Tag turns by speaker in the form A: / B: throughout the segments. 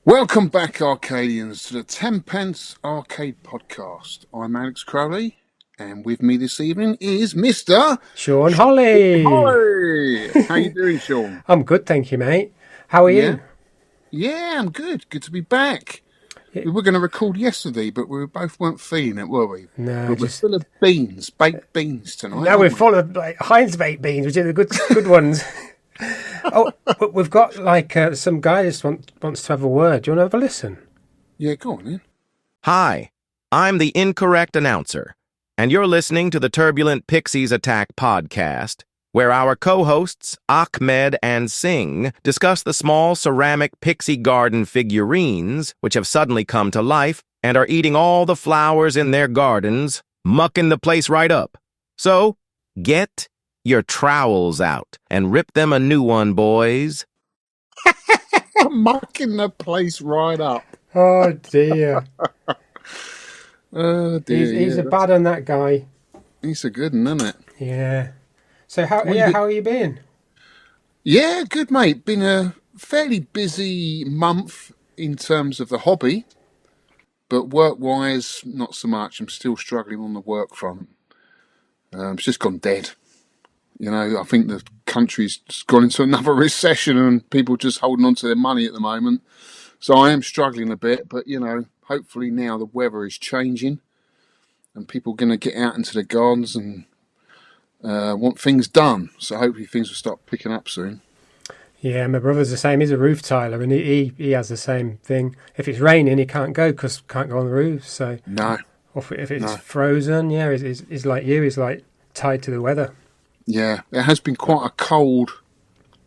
A: Welcome back, Arcadians, to the 10 Pence Arcade Podcast. I'm Alex Crowley, and with me this evening is Mr.
B: Shaun Holly.
A: Holly. How you doing, Shaun?
B: I'm good, thank you, mate. How are you?
A: Yeah, I'm good. Good to be back. We were going to record yesterday, but we both weren't feeling it, were we?
B: No,
A: But we're full of beans, baked beans tonight.
B: Now we're full of Heinz baked beans, which are the good ones. But we've got some guy just wants to have a word. Do you want to have a listen?
A: Yeah, go on then.
C: Hi, I'm the incorrect announcer, and you're listening to the Turbulent Pixies Attack podcast, where our co-hosts Ahmed and Singh discuss the small ceramic pixie garden figurines which have suddenly come to life and are eating all the flowers in their gardens, mucking the place right up. So, get your trowels out and rip them a new one, boys.
A: Mucking the place right up.
B: Oh, dear.
A: Oh, dear.
B: He's a bad one, that guy.
A: He's a good one, isn't it?
B: Yeah. So, how are you been?
A: Yeah, good, mate. Been a fairly busy month in terms of the hobby, but work-wise, not so much. I'm still struggling on the work front. It's just gone dead. You know, I think the country's just gone into another recession and people just holding on to their money at the moment. So I am struggling a bit, but, you know, hopefully now the weather is changing and people are going to get out into the gardens and want things done. So hopefully things will start picking up soon.
B: Yeah, my brother's the same. He's a roof tiler, and he has the same thing. If it's raining, he can't go because can't go on the roof. So
A: No.
B: Or if it's frozen, yeah, he's like you. He's like tied to the weather.
A: Yeah, it has been quite a cold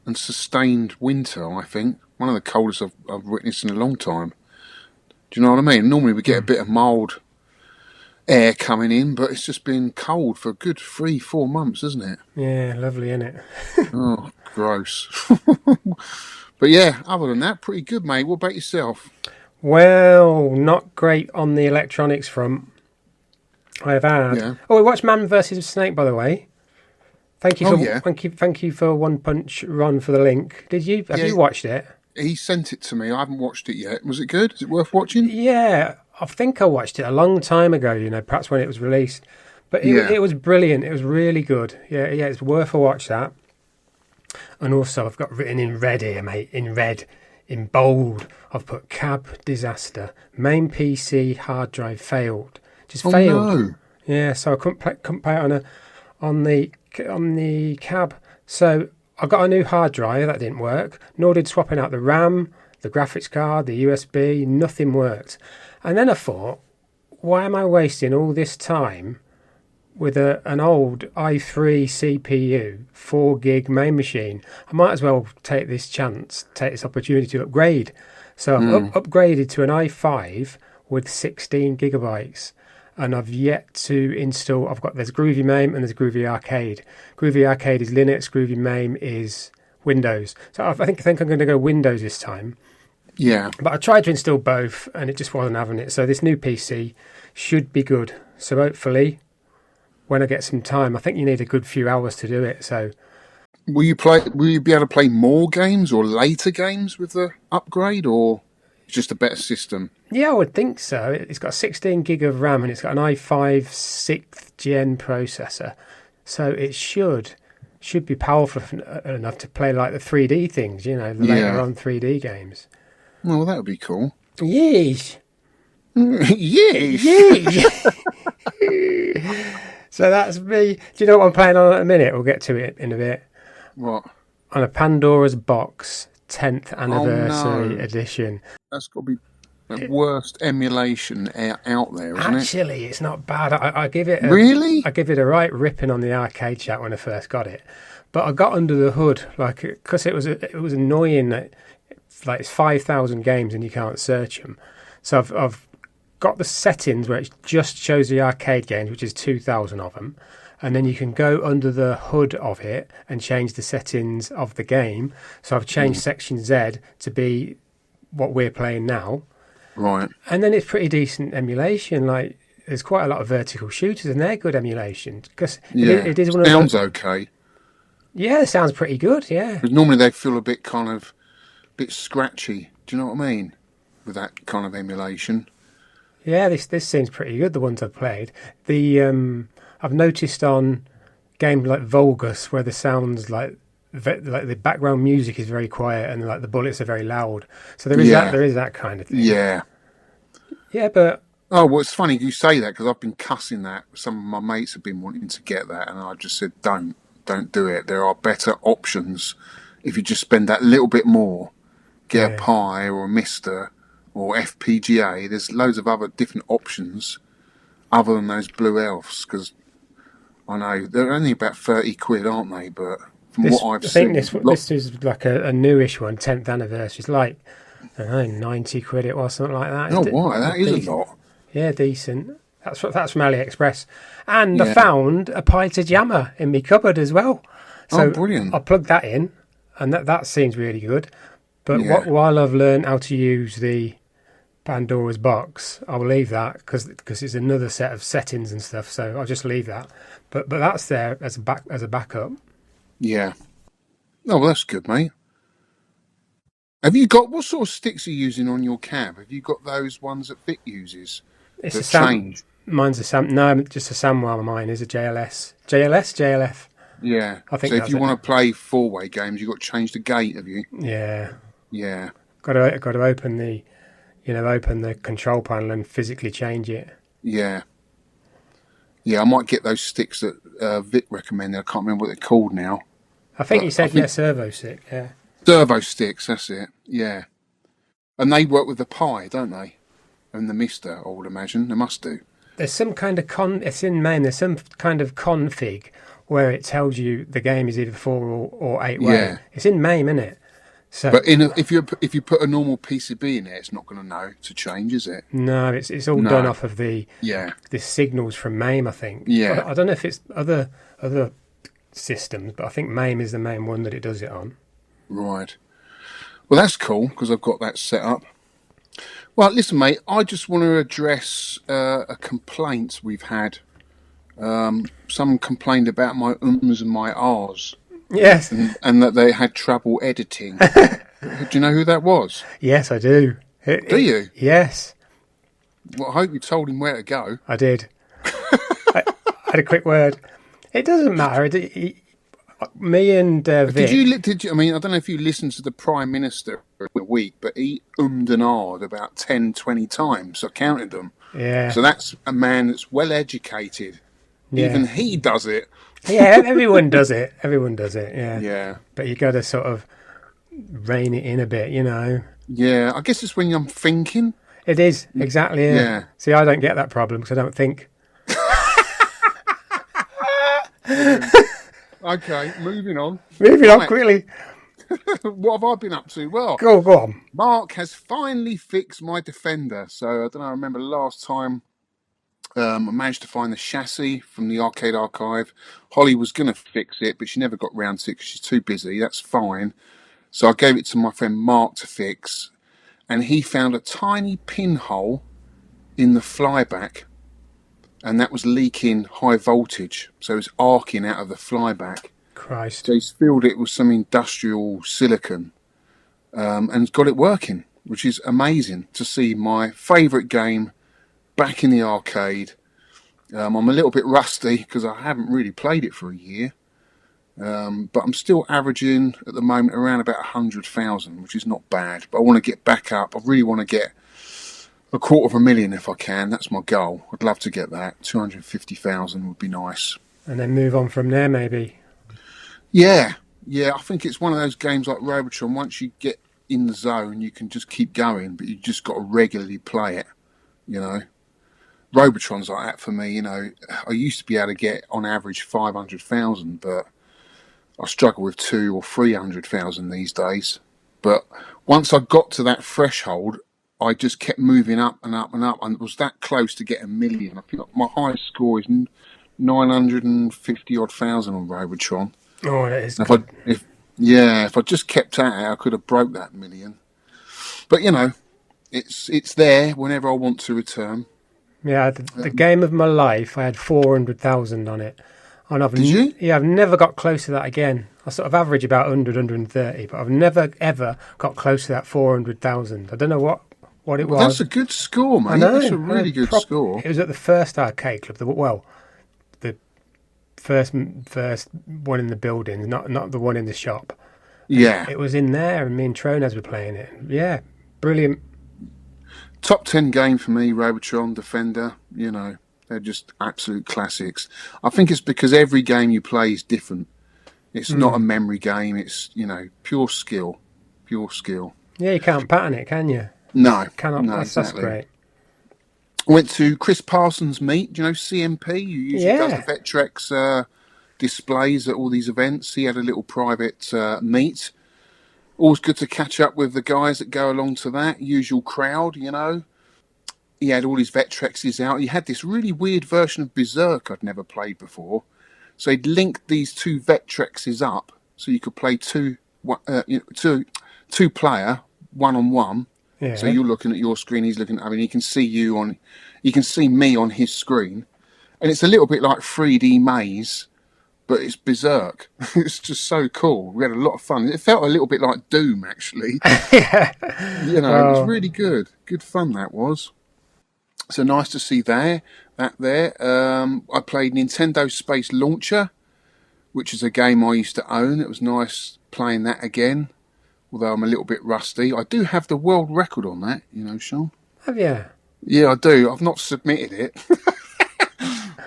A: and sustained winter, I think. One of the coldest I've witnessed in a long time. Do you know what I mean? Normally we get a bit of mild air coming in, but it's just been cold for a good 3-4 months, isn't it?
B: Yeah, lovely, isn't it?
A: Oh, gross. But yeah, other than that, pretty good, mate. What about yourself?
B: Well, not great on the electronics front. I've had.
A: Yeah.
B: Oh, we watched MAME versus Snake, by the way. Thank you thank you for One Punch Ron for the link. Have you watched it?
A: He sent it to me. I haven't watched it yet. Was it good? Is it worth watching?
B: Yeah, I think I watched it a long time ago, perhaps when it was released. But it was brilliant. It was really good. Yeah, it's worth a watch, that. And also, I've got written in red here, mate, in red, in bold, I've put cab disaster. Main PC hard drive failed. Just failed.
A: No.
B: Yeah, so I couldn't play it on the cab. So I got a new hard drive, that didn't work. Nor did swapping out the RAM, the graphics card, the USB, nothing worked. And then I thought, why am I wasting all this time with an old i3 CPU, 4 gig main machine? I might as well take this opportunity to upgrade. So I've upgraded to an i5 with 16 gigabytes. And I've yet to install. There's Groovy MAME and there's Groovy Aurcade. Groovy Aurcade is Linux. Groovy MAME is Windows. So I think I'm going to go Windows this time.
A: Yeah.
B: But I tried to install both and it just wasn't having it. So this new PC should be good. So hopefully, when I get some time, I think you need a good few hours to do it. So,
A: Will you be able to play more games or later games with the upgrade, or just a better system?
B: Yeah, I would think so. It's got 16 gig of RAM and it's got an i5 6th gen processor. So it should be powerful enough to play like the 3D things, later on 3D games.
A: Well, that would be cool.
B: Yes.
A: Yes.
B: So that's me. Do you know what I'm playing on at the minute? We'll get to it in a bit.
A: What?
B: On a Pandora's Box 10th anniversary edition.
A: That's got to be the worst emulation out there, isn't it?
B: Actually, it's not bad. I give it
A: Really?
B: I give it a right ripping on the arcade chat when I first got it, but I got under the hood because it was annoying that it's 5,000 games and you can't search them. So I've got the settings where it just shows the arcade games, which is 2,000 of them, and then you can go under the hood of it and change the settings of the game. So I've changed Section Z to be what we're playing now.
A: Right.
B: And then it's pretty decent emulation. Like, there's quite a lot of vertical shooters, and they're good emulation. Because it is one of
A: sounds okay.
B: Yeah, it sounds pretty good, yeah.
A: Because normally they feel a bit scratchy. Do you know what I mean? with that kind of emulation.
B: Yeah, this seems pretty good. The ones I've played. I've noticed on games like Vulgus where the sounds like the background music is very quiet and like the bullets are very loud. So there is that kind of thing.
A: Yeah.
B: Yeah, but
A: Oh, well, it's funny you say that because I've been cussing that. Some of my mates have been wanting to get that, and I just said, don't do it. There are better options if you just spend that little bit more. Get a Pi or a Mister or FPGA. There's loads of other different options other than those blue elves, because I know they're only about 30 quid, aren't they? But from what I've seen...
B: I think this is like a newish one, 10th anniversary. It's like, I don't know, 90 quid it was, something like that.
A: Oh, wow, that is a lot.
B: Yeah, decent. That's from AliExpress. And I found a Pita Jammer in my cupboard as well. So
A: brilliant.
B: I plugged that in, and that seems really good. But while I've learned how to use the Pandora's box, I'll leave that because it's another set of settings and stuff. So I'll just leave that. But that's there as a backup.
A: Yeah. Oh, well, that's good, mate. Have you got, what sort of sticks are you using on your cab? Have you got those ones that Vic uses?
B: It's
A: that
B: a Sam.
A: change?
B: Mine's a Sam. No, just a Samwell. Mine is a JLS. JLF.
A: Yeah.
B: I think
A: so if you want to play 4-way games, you've got to change the gate, have you?
B: Yeah.
A: Yeah.
B: Got to open the control panel and physically change it.
A: Yeah. Yeah, I might get those sticks that Vic recommended. I can't remember what they're called now.
B: I think you said servo stick. Yeah.
A: Servo sticks, that's it. Yeah. And they work with the Pi, don't they? And the Mister, I would imagine. They must do.
B: There's some kind of it's in MAME, there's some kind of config where it tells you the game is either 4 or 8 way. Yeah. It's in MAME, isn't it? So,
A: but if you put a normal PCB in there, it's not going to know to change, is it?
B: No, it's all done off of the signals from MAME, I think.
A: Yeah.
B: I don't know if it's other systems, but I think MAME is the main one that it does it on.
A: Right. Well, that's cool because I've got that set up. Well, listen, mate, I just want to address a complaint we've had. Someone complained about my ums and my ahs.
B: Yes.
A: And that they had trouble editing. Do you know who that was?
B: Yes, I do.
A: Do you?
B: Yes.
A: Well, I hope you told him where to go.
B: I did. I had a quick word. It doesn't matter. Me and Vic...
A: Did you? I mean, I don't know if you listened to the Prime Minister a week, but he ummed and ahed about 10, 20 times. I counted them.
B: Yeah.
A: So that's a man that's well educated. Yeah. Even he does it.
B: Yeah, everyone does it. Everyone does it, yeah.
A: Yeah.
B: But you got to sort of rein it in a bit, you know.
A: Yeah, I guess it's when I'm thinking.
B: It is, exactly. Yeah. See, I don't get that problem because I don't think.
A: Okay, moving on.
B: Moving on quickly.
A: What have I been up to? Well,
B: go on.
A: Mark has finally fixed my Defender. So I don't know, I remember last time I managed to find the chassis from the Aurcade archive. Holly was going to fix it, but she never got round to it because she's too busy. That's fine. So I gave it to my friend Mark to fix, and he found a tiny pinhole in the flyback, and that was leaking high voltage. So it was arcing out of the flyback.
B: Christ.
A: So he's filled it with some industrial silicon and got it working, which is amazing to see my favourite game back in the arcade. I'm a little bit rusty because I haven't really played it for a year. But I'm still averaging at the moment around about 100,000, which is not bad. But I want to get back up. I really want to get 250,000 if I can. That's my goal. I'd love to get that. 250,000 would be nice.
B: And then move on from there, maybe.
A: Yeah. I think it's one of those games like Robotron. Once you get in the zone, you can just keep going, but you just got to regularly play it, you know. Robotron's like that for me, you know. I used to be able to get on average 500,000, but I struggle with 200,000 or 300,000 these days. But once I got to that threshold, I just kept moving up and up and up, and was that close to getting 1 million. I think my highest score is 950 odd thousand on Robotron.
B: Oh, that is
A: good. If I just kept at it, I could have broke that 1 million. But you know, it's there whenever I want to return.
B: Yeah, the game of my life, I had 400,000 on it. And
A: Did you?
B: Yeah, I've never got close to that again. I sort of average about 100, 130, but I've never, ever got close to that 400,000. I don't know what it
A: Well, that's
B: was.
A: a good score,
B: I
A: mate.
B: know.
A: That's a really good score.
B: It was at the first arcade club. The first one in the building, not the one in the shop. And
A: Yeah.
B: it was in there, and me and Tronas were playing it. Yeah, brilliant.
A: Top 10 game for me, Robotron, Defender. You know, they're just absolute classics. I think it's because every game you play is different. It's not a memory game. It's, you know, pure skill. Pure skill.
B: Yeah, you can't pattern it, can you?
A: No.
B: Cannot.
A: No,
B: That's
A: exactly.
B: great.
A: Went to Chris Parsons' meet. Do you know CMP? Who usually does the
B: Yeah.
A: Vectrex displays at all these events. He had a little private meet. Always good to catch up with the guys that go along to that. Usual crowd, you know. He had all his Vectrexes out. He had this really weird version of Berserk I'd never played before. So he'd linked these two Vectrexes up so you could play two player, 1-on-1.
B: Yeah.
A: So you're looking at your screen, he's looking at, I mean, he can see me on his screen. And it's a little bit like 3D Maze, but it's Berserk. It's just so cool. We had a lot of fun. It felt a little bit like Doom, actually.
B: Yeah.
A: You know, it was really good. Good fun, that was. So nice to see that there. I played Nintendo Space Launcher, which is a game I used to own. It was nice playing that again, although I'm a little bit rusty. I do have the world record on that, you know, Shaun.
B: Have you?
A: Yeah, I do. I've not submitted it.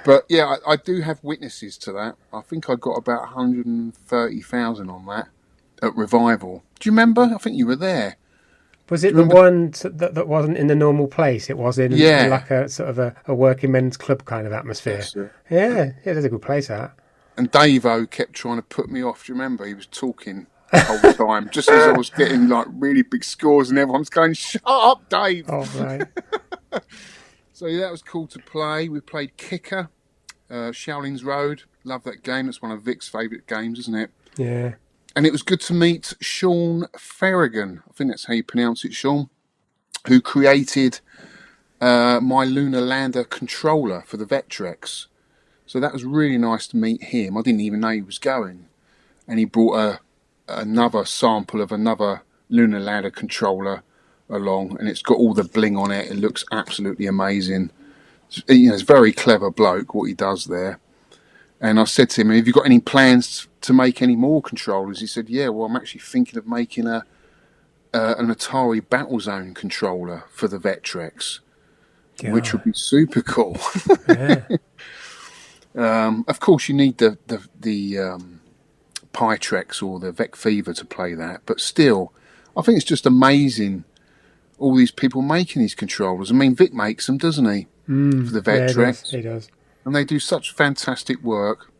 A: But yeah, I do have witnesses to that. I think I got about 130,000 on that at Revival. Do you remember? I think you were there.
B: Was it the one that wasn't in the normal place? It was in like a sort of a working men's club kind of atmosphere. Yeah, there's a good place, that.
A: And Dave-O kept trying to put me off. Do you remember? He was talking the whole time, just as I was getting like really big scores, and everyone's going, "Shut up, Dave!"
B: Oh, right.
A: So yeah, that was cool to play. We played Kicker, Shaolin's Road. Love that game. It's one of Vic's favourite games, isn't it?
B: Yeah.
A: And it was good to meet Shaun Ferrigan. I think that's how you pronounce it, Shaun, who created my Lunar Lander controller for the Vectrex. So that was really nice to meet him. I didn't even know he was going. And he brought another sample of another Lunar Lander controller along, and it's got all the bling on it. It looks absolutely amazing. You know, it's a very clever bloke, what he does there. And I said to him, "Have you got any plans to make any more controllers?" He said, "Yeah, well, I'm actually thinking of making an Atari Battlezone controller for the Vectrex, which would be super cool."
B: Yeah.
A: Of course, you need the Pytrex or the Vec Fever to play that, but still, I think it's just amazing. All these people making these controllers. I mean, Vic makes them, doesn't he? For the Vectrex.
B: Yeah, he does.
A: And they do such fantastic work.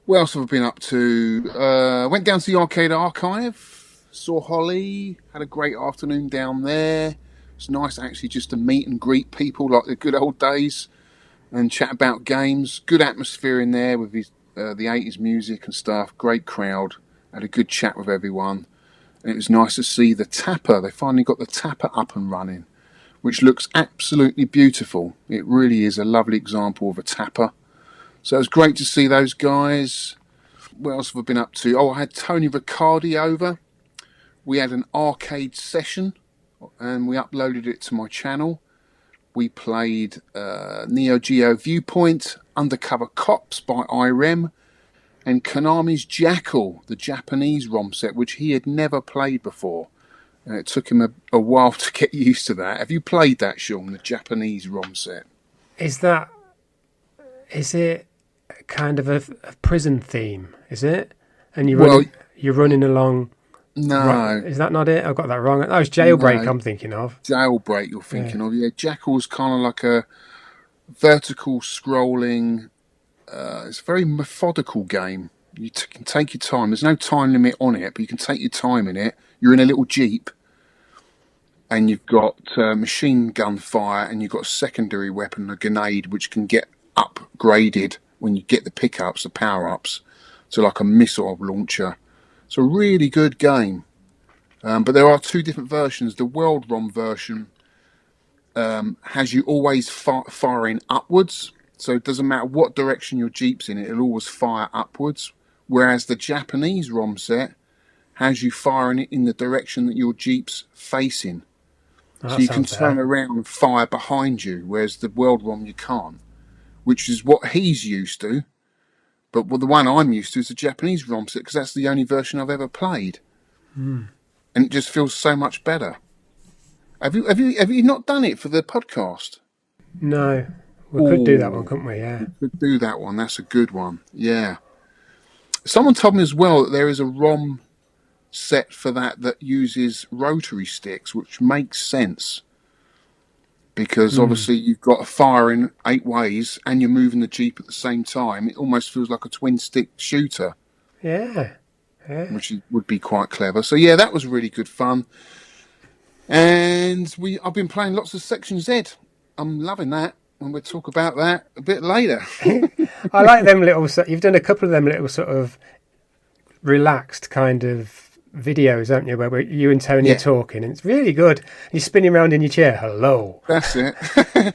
A: What else have I been up to? Went down to the Arcade Archive, saw Holly, had a great afternoon down there. It's nice actually just to meet and greet people like the good old days and chat about games. Good atmosphere in there with the 80s music and stuff. Great crowd. Had a good chat with everyone. And it was nice to see the Tapper. They finally got the Tapper up and running, which looks absolutely beautiful. It really is a lovely example of a Tapper. So it was great to see those guys. What else have I been up to? Oh, I had Tony Riccardi over. We had an arcade session, and we uploaded it to my channel. We played Neo Geo Viewpoint, Undercover Cops by IREM, and Konami's Jackal, the Japanese ROM set, which he had never played before. And it took him a while to get used to that. Have you played that, Shaun, the Japanese ROM set?
B: Is it kind of a prison theme, is it? And you're running along...
A: No.
B: Right. Is that not it? I've got that wrong. Oh, it's Jailbreak I'm thinking of.
A: Jailbreak you're thinking of. Yeah, Jackal's kind of like a vertical scrolling... it's a very methodical game. You can take your time. There's no time limit on it, but you can take your time in it. You're in a little Jeep, and you've got machine gun fire, and you've got a secondary weapon, a grenade, which can get upgraded when you get the pickups, the power-ups, to like a missile launcher. It's a really good game. But there are two different versions. The World ROM version has you always firing upwards. So it doesn't matter what direction your Jeep's in, it'll always fire upwards. Whereas the Japanese ROM set has you firing it in the direction that your Jeep's facing.
B: That
A: So you can
B: sounds
A: turn
B: fair.
A: around and fire behind you, whereas the World ROM you can't, which is what he's used to. But the one I'm used to is the Japanese ROM set, because that's the only version I've ever played. And it just feels so much better. Have you not done it for the podcast?
B: No, we could do that one,
A: Oh,
B: couldn't we? Yeah.
A: we could do that one. That's a good one. Yeah. Someone told me as well that there is a ROM set for that uses rotary sticks, which makes sense. Because obviously you've got a fire in 8 ways and you're moving the Jeep at the same time. It almost feels like a twin stick shooter,
B: Yeah.
A: which would be quite clever. So yeah, that was really good fun. And I've been playing lots of Section Z. I'm loving that, and we'll talk about that a bit later.
B: I like them little. You've done a couple of them little sort of relaxed kind of videos, haven't you? Where you and Tony are talking, and it's really good. You're spinning around in your chair. Hello.
A: That's it.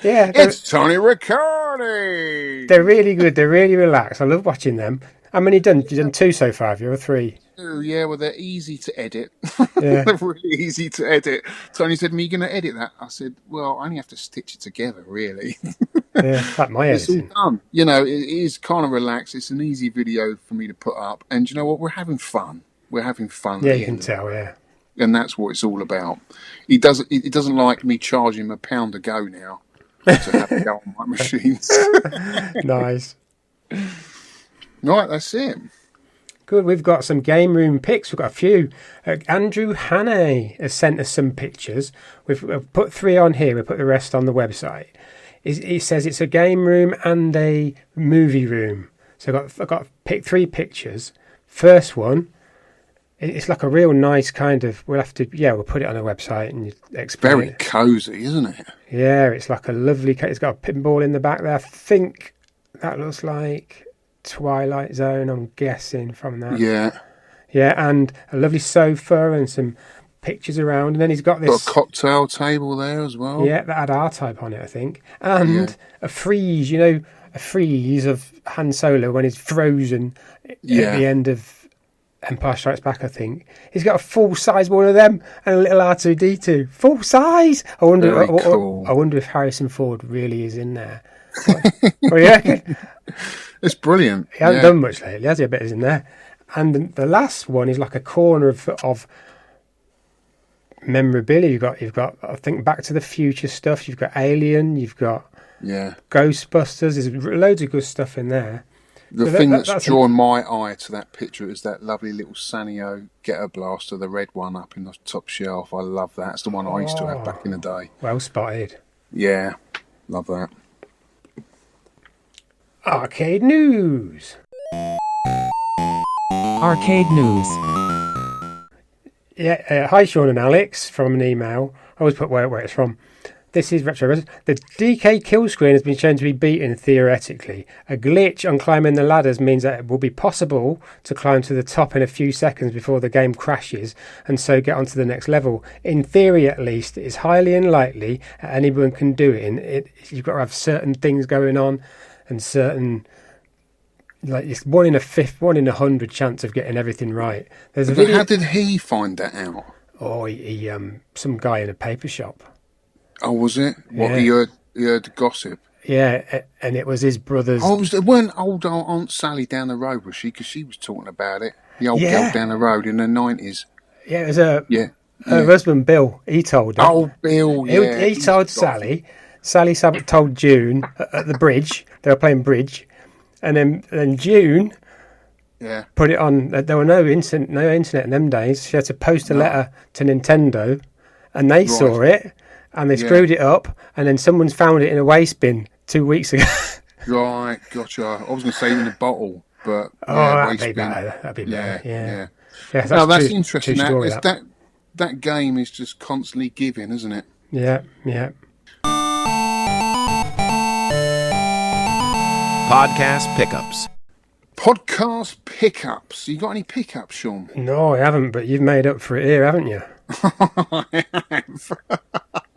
B: Yeah,
A: It's Tony Riccardi.
B: they're really good. They're really relaxed. I love watching them. How many done? You've done 2 so far, have you, or 3?
A: Oh, yeah, well, they're easy to edit.
B: Yeah.
A: They're really easy to edit. Tony said, "Are you going to edit that?" I said, "Well, I only have to stitch it together, really."
B: Yeah, like my
A: It's all
B: editing.
A: done. You know, it is kind of relaxed. It's an easy video for me to put up. And you know what? We're having fun. We're having fun.
B: Yeah,
A: at the
B: you can
A: end.
B: tell, yeah.
A: And that's what it's all about. He doesn't like me charging him £1 a go now to have a go on my machines.
B: Nice.
A: Right, that's it.
B: Good. We've got some game room pics. We've got a few. Andrew Hannay has sent us some pictures. We've put 3 on here. We'll put the rest on the website. He says it's a game room and a movie room. So I've got to pick 3 pictures. First one, it's like a real nice kind of. We'll put it on the website and you explain
A: Very
B: it.
A: cosy, isn't it?
B: Yeah, it's like a lovely. It's got a pinball in the back there. I think that looks like Twilight Zone, I'm guessing from that.
A: Yeah.
B: Yeah, and a lovely sofa and some pictures around. And then he's got this.
A: Got a cocktail table there as well.
B: Yeah, that had R-Type on it, I think. And a frieze, a frieze of Han Solo when he's frozen at the end of Empire Strikes Back, I think. He's got a full-size one of them and a little R2-D2. Full size! I wonder if Harrison Ford really is in there. What do you reckon?
A: It's brilliant.
B: He hasn't done much lately, has he? I bet he's in there. And the last one is like a corner of memorabilia. You've got I think Back to the Future stuff. You've got Alien. You've got Ghostbusters. There's loads of good stuff in there.
A: The thing that's drawn my eye to that picture is that lovely little Sanyo Getter Blaster, the red one up in the top shelf. I love that. It's the one I used to have back in the day.
B: Well spotted.
A: Yeah, love that.
B: Arcade news.
D: Arcade news.
B: Yeah, hi Shaun and Alex from an email. I always put where it's from. This is Retro. The DK kill screen has been shown to be beaten theoretically. A glitch on climbing the ladders means that it will be possible to climb to the top in a few seconds before the game crashes and so get onto the next level. In theory, at least, it is highly unlikely that anyone can do it. You've got to have certain things going on and certain, like it's 1 in a 100 chance of getting everything right. There's a video.
A: How did he find that out?
B: Oh, he some guy in a paper shop.
A: Oh, was it? What, he heard the gossip?
B: Yeah, and it was his brother's.
A: Oh, it weren't old Aunt Sally down the road, was she? Because she was talking about it. The old girl down the road in the 90s.
B: Yeah, it was her husband, Bill. He told her.
A: Oh, Bill, yeah.
B: He told Sally. Sally told June at the bridge. They were playing bridge. And then June put it on. There were no internet in them days. She had to post a letter to Nintendo, and they saw it, and they screwed it up, and then someone's found it in a waste bin 2 weeks ago.
A: Right, gotcha. I was going to say in a bottle, but
B: that'd be better. That'd be better. Yeah.
A: That's interesting.
B: Story,
A: that game is just constantly giving, isn't it?
B: Yeah.
C: Podcast pickups.
A: Podcast pickups. You got any pickups, Shaun?
B: No, I haven't, but you've made up for it here, haven't you?
A: I have.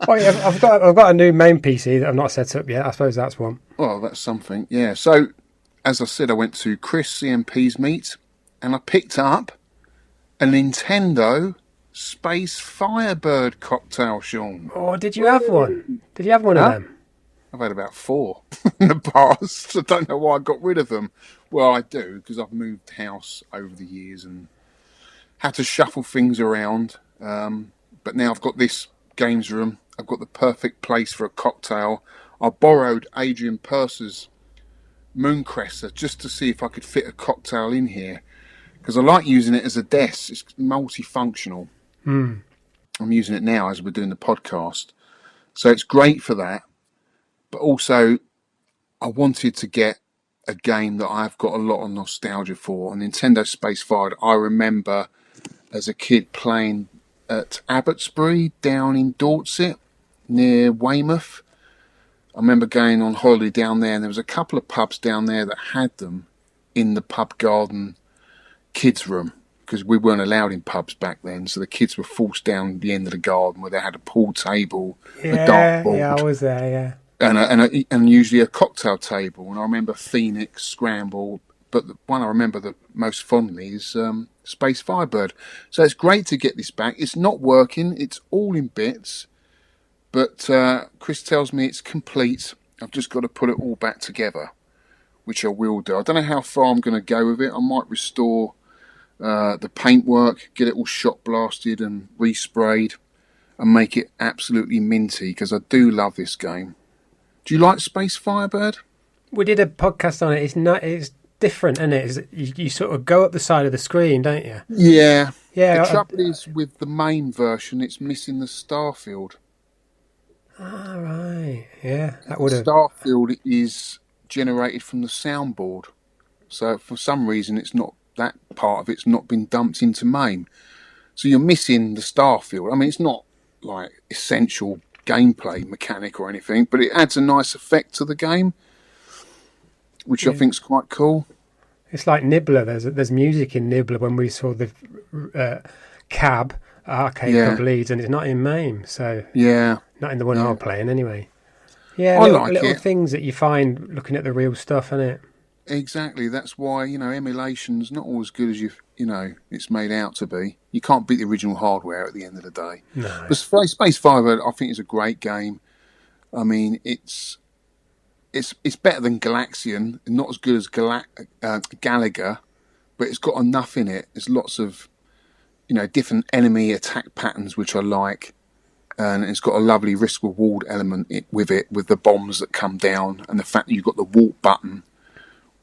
B: Oh, yeah, I've got a new MAME PC that I've not set up yet. I suppose that's one.
A: Well, that's something. Yeah. So, as I said, I went to Chris CMP's meet, and I picked up a Nintendo Space Firebird cocktail, Shaun.
B: Oh, did you have one? Did you have one of them?
A: I've had about 4 in the past. I don't know why I got rid of them. Well, I do, because I've moved house over the years and had to shuffle things around. But now I've got this games room. I've got the perfect place for a cocktail. I borrowed Adrian Purser's Mooncresser just to see if I could fit a cocktail in here, because I like using it as a desk. It's multifunctional. I'm using it now as we're doing the podcast. So it's great for that. But also, I wanted to get a game that I've got a lot of nostalgia for. Nintendo Space Firebird, I remember as a kid playing at Abbotsbury down in Dorset near Weymouth. I remember going on holiday down there, and there was a couple of pubs down there that had them in the pub garden kids room, because we weren't allowed in pubs back then, so the kids were forced down the end of the garden where they had a pool table, a dartboard.
B: Yeah, I was there, yeah.
A: And usually a cocktail table. And I remember Phoenix, Scramble, but the one I remember the most fondly is Space Firebird. So it's great to get this back. It's not working. It's all in bits. But Chris tells me it's complete. I've just got to put it all back together, which I will do. I don't know how far I'm going to go with it. I might restore the paintwork, get it all shot blasted and resprayed, and make it absolutely minty, because I do love this game. Do you like Space Firebird?
B: We did a podcast on it. It's different, isn't it? You sort of go up the side of the screen, don't you?
A: Yeah.
B: Yeah.
A: The trouble is with the MAME version, it's missing the starfield.
B: Ah, right. Yeah, that would have.
A: Starfield is generated from the soundboard, so for some reason it's not, that part of it's not been dumped into MAME. So you're missing the starfield. I mean, it's not like essential gameplay mechanic or anything, but it adds a nice effect to the game, which I think is quite cool.
B: It's like Nibbler. There's music in Nibbler when we saw the cab arcade Club Leeds, and it's not in MAME, so not in the one I'm playing anyway. Yeah, little things that you find looking at the real stuff, isn't it?
A: Exactly. That's why, emulation's not always good as it's made out to be. You can't beat the original hardware at the end of the day.
B: No.
A: But Space Firebird, I think, is a great game. I mean, it's better than Galaxian, not as good as Galaga, but it's got enough in it. There's lots of, different enemy attack patterns, which I like. And it's got a lovely risk-reward element with it, with the bombs that come down, and the fact that you've got the walk button,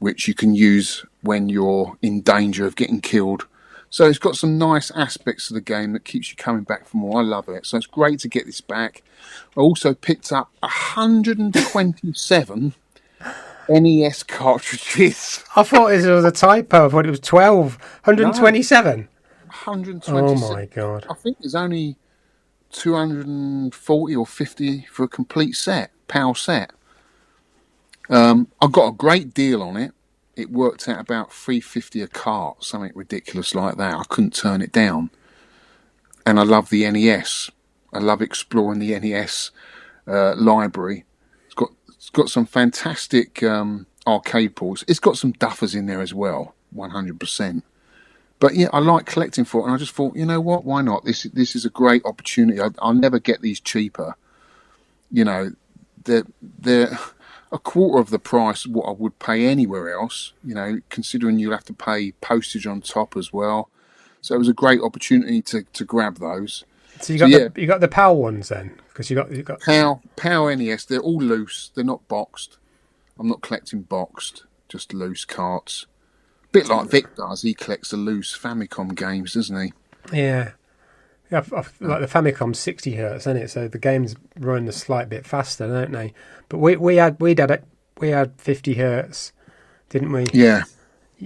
A: which you can use when you're in danger of getting killed. So it's got some nice aspects to the game that keeps you coming back for more. I love it. So it's great to get this back. I also picked up 127 NES cartridges.
B: I thought it was a typo. I thought it was 12. 127?
A: No, 127.
B: Oh, my God.
A: I think there's only 240 or 50 for a complete set, PAL set. I got a great deal on it. It worked out about $3.50 a cart, something ridiculous like that. I couldn't turn it down. And I love the NES. I love exploring the NES library. It's got some fantastic arcade ports. It's got some duffers in there as well, 100%. But yeah, I like collecting for it, and I just thought, you know what? Why not? This is a great opportunity. I'll never get these cheaper. They're a quarter of the price of what I would pay anywhere else, considering you'll have to pay postage on top as well. So it was a great opportunity to grab those.
B: So you got the PAL ones then? Because you got
A: PAL NES, they're all loose. They're not boxed. I'm not collecting boxed, just loose carts. Bit like Vic does. He collects the loose Famicom games, doesn't he?
B: Yeah. Yeah, like the Famicom's 60 hertz, isn't it? So the games run a slight bit faster, don't they? But we had 50 hertz, didn't we?
A: Yeah.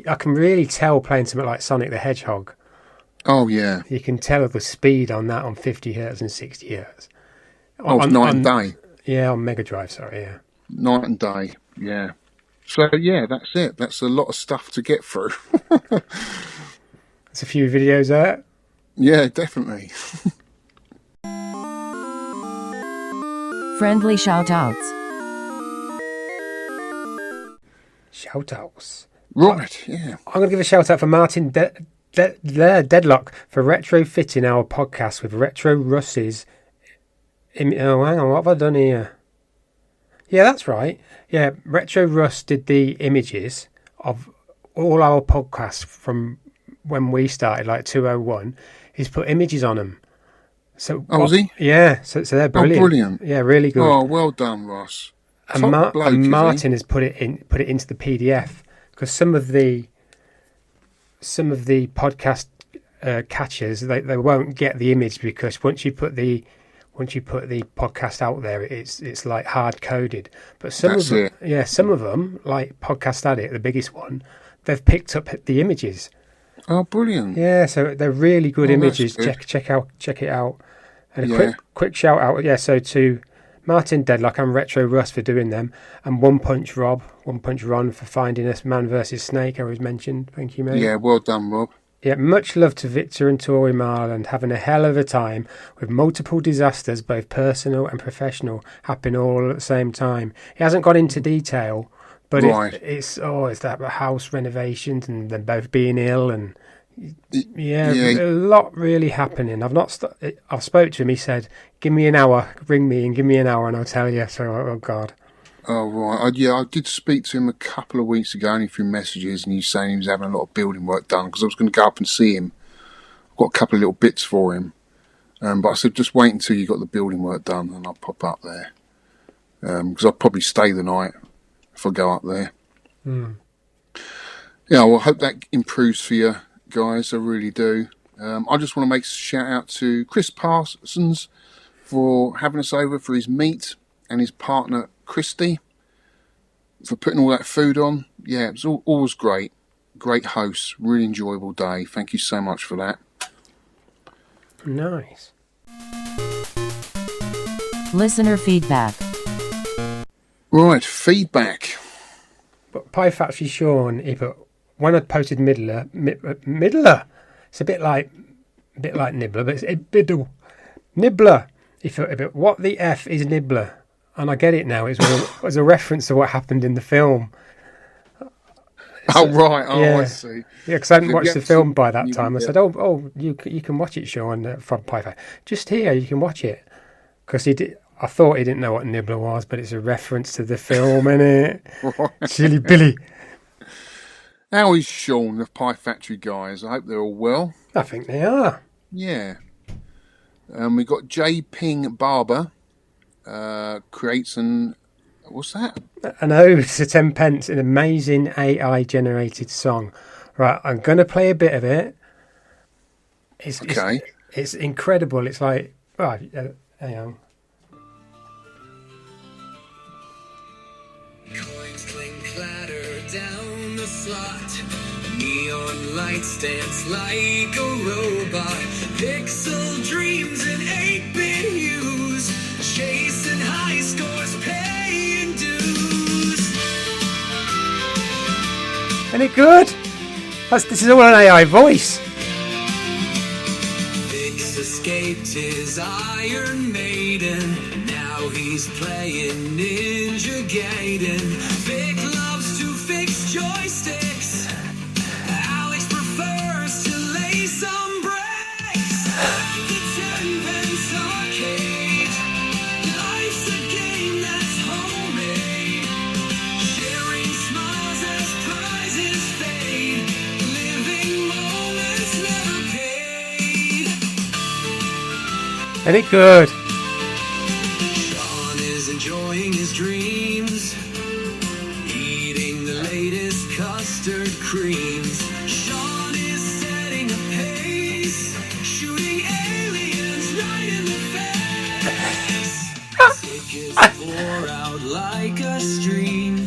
B: I can really tell playing something like Sonic the Hedgehog.
A: Oh yeah.
B: You can tell the speed on that on 50 hertz and 60 hertz.
A: It's night and day.
B: Yeah, on Mega Drive. Sorry, yeah.
A: Night and day. Yeah. So yeah, that's it. That's a lot of stuff to get through.
B: There's a few videos there.
A: Yeah, definitely.
D: Friendly shout-outs.
B: Shout-outs.
A: Right, yeah.
B: I'm going to give a shout-out for Martin Deadlock for retrofitting our podcast with Retro Russ's. Oh, hang on, what have I done here? Yeah, that's right. Yeah, Retro Russ did the images of all our podcasts from when we started, like 201. He's put images on them. So,
A: Oh, was he?
B: Yeah, so they're brilliant.
A: Oh, brilliant.
B: Yeah, really good.
A: Oh, well done, Ross.
B: And, and Martin has put it into the PDF because some of the podcast catchers they won't get the image because once you put the podcast out there, it's like hard coded. But some of them, like Podcast Addict, the biggest one, they've picked up the images.
A: Oh, brilliant!
B: Yeah, so they're really good images.
A: Good.
B: Check it out. And a quick shout out, so to Martin Deadlock and Retro Russ for doing them, and One Punch Ron for finding us Man vs Snake. I was mentioned. Thank you, mate.
A: Yeah, well done, Rob.
B: Yeah, much love to Victor and Tori Marland, having a hell of a time with multiple disasters, both personal and professional, happening all at the same time. He hasn't gone into detail, but it's that house renovations and them both being ill and a lot really happening. I've spoke to him. He said, "Give me an hour, ring me and give me an hour, and I'll tell you." So, oh God.
A: Oh, right. I did speak to him a couple of weeks ago, only through messages, and he's saying he was having a lot of building work done because I was going to go up and see him. I've got a couple of little bits for him. But I said, just wait until you got the building work done and I'll pop up there. Because I'll probably stay the night if I go up there. Yeah, well, I hope that improves for you guys. I really do. I just want to make a shout out to Chris Parsons for having us over for his meet and his partner Christy for putting all that food on. Yeah, it was always great. Great hosts. Really enjoyable day. Thank you so much for that.
B: Nice.
D: Listener feedback.
A: Right, feedback.
B: But Pie Factory Shaun, he put, when I posted Middler. It's a bit like Nibbler, but it's a biddle. Nibbler. He thought, what the F is Nibbler? And I get it now. It was a reference to what happened in the film.
A: Oh, right. Oh,
B: yeah.
A: I see.
B: Yeah, because I hadn't watched the film by that time. I said, you can watch it, Shaun, from Pie. Just here, you can watch it. Because I thought he didn't know what Nibbler was, but it's a reference to the film, innit?
A: Right.
B: Silly Billy.
A: How is Shaun, the Pie Factory guys? I hope they're all well.
B: I think they are.
A: Yeah. We got J Ping Barber. Creates what's that?
B: An ode to 10 pence, an amazing AI generated song. Right, I'm going to play a bit of it. It's incredible. It's like, hang on.
E: Coins clink clatter down the slot. Neon light stands like a robot. Pixel dreams in 8-bit hues. Chasing high scores, paying dues.
B: Any good? This is all an AI voice.
E: Vix escaped his Iron Maiden. Now he's playing Ninja Gaiden. Vic loves to fix joysticks. Alex prefers to lay some brakes. The 10 pence arcade. Life's a game that's homemade. Sharing smiles as prizes fade. Living moments never paid.
B: Any good?
E: Shaun is enjoying his dreams, eating the latest custard creams. Shaun is setting a pace, shooting aliens right in the face. Tickets pour out like a stream,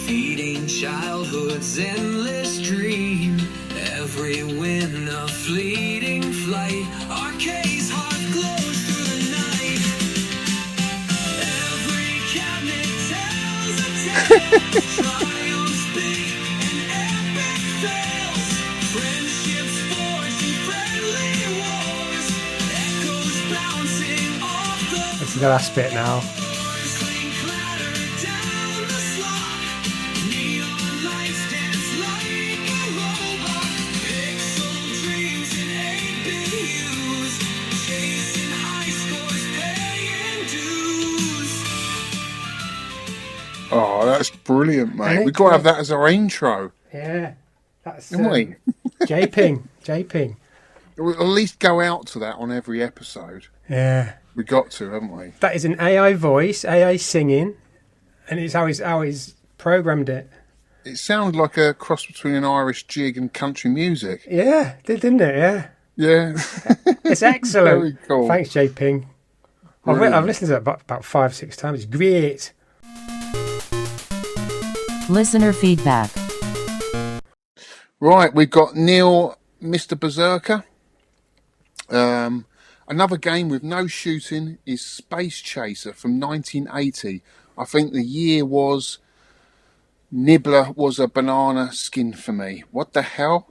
E: feeding childhood's endless dream. Every win a fleeting flight, Arcade's heart glows through the night. Every cabinet tells a tale, triumphs big and epic fails. Friendships forged in friendly wars, echoes bouncing off the
B: This is the last bit now.
E: floors, clink clatter down the slot. Neon lights dance like a robot. Pixel dreams
A: Oh, that's brilliant, mate.
B: Isn't it
A: We've got to have
B: great?
A: that as our intro,
B: Yeah, that's
A: haven't we?
B: Japing.
A: We'll at least go out to that on every episode.
B: Yeah,
A: We got to, haven't we?
B: that is an AI voice, AI singing, and it's how he's programmed it.
A: It sounded like a cross between an Irish jig and country music.
B: Yeah, didn't it? Yeah,
A: Yeah.
B: it's excellent.
A: Very cool.
B: Thanks, Japing. I've
A: Brilliant.
B: listened to it about 5-6 times. It's great.
D: Listener feedback.
A: Right, we've got Neil, Mr. Berserker. Another game with no shooting is Space Chaser from 1980. I think the year was Nibbler was a banana skin for me. What the hell?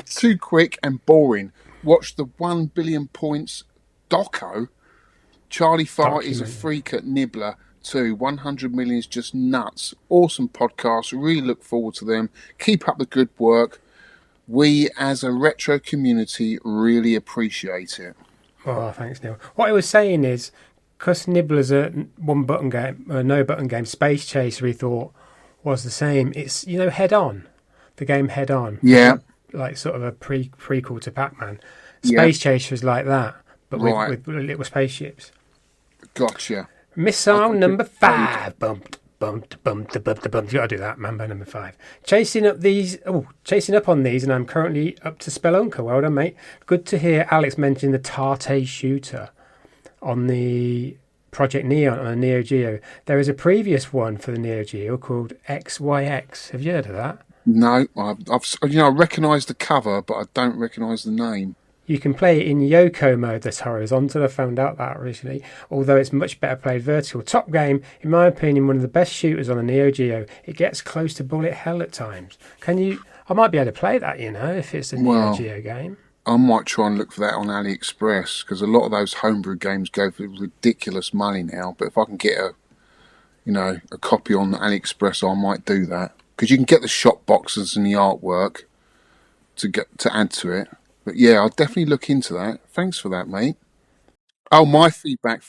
A: Too quick and boring. Watch the 1 billion points doco. Charlie Farr is a
B: Document.
A: freak at Nibbler too. 100 million is just nuts. Awesome podcast. Really look forward to them. Keep up the good work. We, as a retro community, really appreciate it.
B: Oh, thanks, Neil. What I was saying is, because Nibbler's a one-button game, a no-button game, Space Chaser, we thought, was the same. It's, Head On, the game Head On.
A: Yeah.
B: Like sort of a prequel to Pac-Man.
A: Yeah.
B: Space Chaser is like that, but
A: Right.
B: with little spaceships.
A: Gotcha.
B: Missile
A: think
B: number
A: it-
B: 5. Bumped, bumped, bumped, bumped, bumped. You got to do that, Mambo number 5. Chasing up on these, and I'm currently up to Spelunker. Well done, mate. Good to hear Alex mention the Tarte shooter on the Project Neon on a Neo Geo. There is a previous one for the Neo Geo called XYX. Have you heard of that?
A: No, I recognise the cover, but I don't recognise the name.
B: You can play it in Yoko mode that's horizontal. I found out that recently, although it's much better played vertical. Top game, in my opinion, one of the best shooters on the Neo Geo. It gets close to bullet hell at times. I might be able to play that, if it's a Neo Geo game.
A: I might try and look for that on AliExpress, because a lot of those homebrew games go for ridiculous money now. But if I can get a copy on AliExpress, I might do that, because you can get the shop boxes and the artwork to add to it. But yeah, I'll definitely look into that. Thanks for that, mate. Oh, my feedback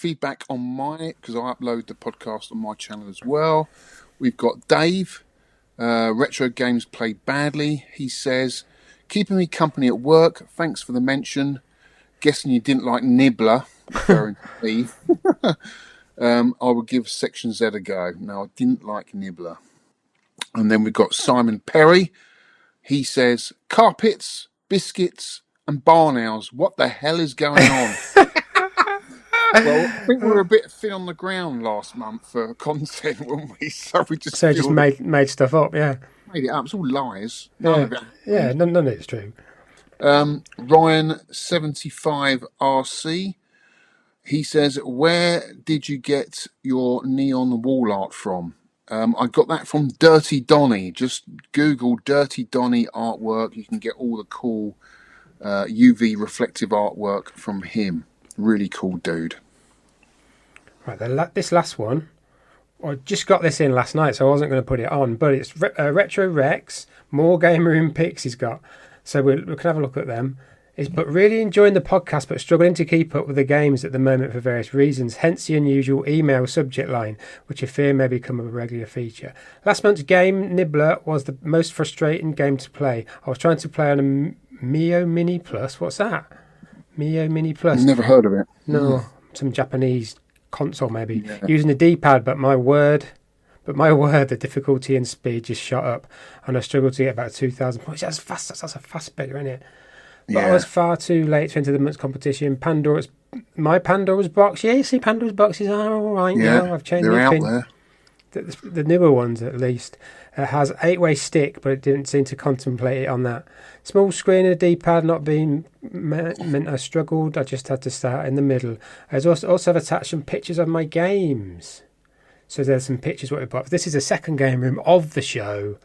A: on because I upload the podcast on my channel as well. We've got Dave, retro games played badly. He says, keeping me company at work. Thanks for the mention. Guessing you didn't like Nibbler, referring to me. I would give Section Z a go. No, I didn't like Nibbler. And then we've got Simon Perry. He says, carpets, biscuits, and barn owls. What the hell is going on? Well, I think we were a bit thin on the ground last month for content, weren't we? So we just
B: Made stuff up, yeah.
A: made it up. It's all lies. None of it.
B: Yeah, none of it's true.
A: Ryan75RC. He says, where did you get your neon wall art from? I got that from Dirty Donny. Just Google Dirty Donny artwork. You can get all the cool UV reflective artwork from him. Really cool dude.
B: Right, this last one, I just got this in last night, so I wasn't going to put it on, but it's Retro Rex, more Game Room pics he's got. So we can have a look at them. But really enjoying the podcast, but struggling to keep up with the games at the moment for various reasons, hence the unusual email subject line, which I fear may become a regular feature. Last month's game, Nibbler, was the most frustrating game to play. I was trying to play on a Mio Mini Plus. What's that? Mio Mini Plus.
A: Never heard of it.
B: No, some Japanese console maybe. Using the D-pad, but my word, the difficulty and speed just shot up, and I struggled to get about 2,000 points. That's a fast speeder, isn't it? But I was far too late to enter the month's competition. Pandora's box. Yeah, you see, Pandora's boxes are all right now. I've changed
A: they're
B: my
A: out
B: opinion.
A: there.
B: The newer ones, at least, has 8-way stick, but it didn't seem to contemplate it on that. Small screen and a D-pad not being meant I struggled. I just had to start in the middle. I also have attached some pictures of my games. So there's some pictures what we bought. This is the second game room of the show.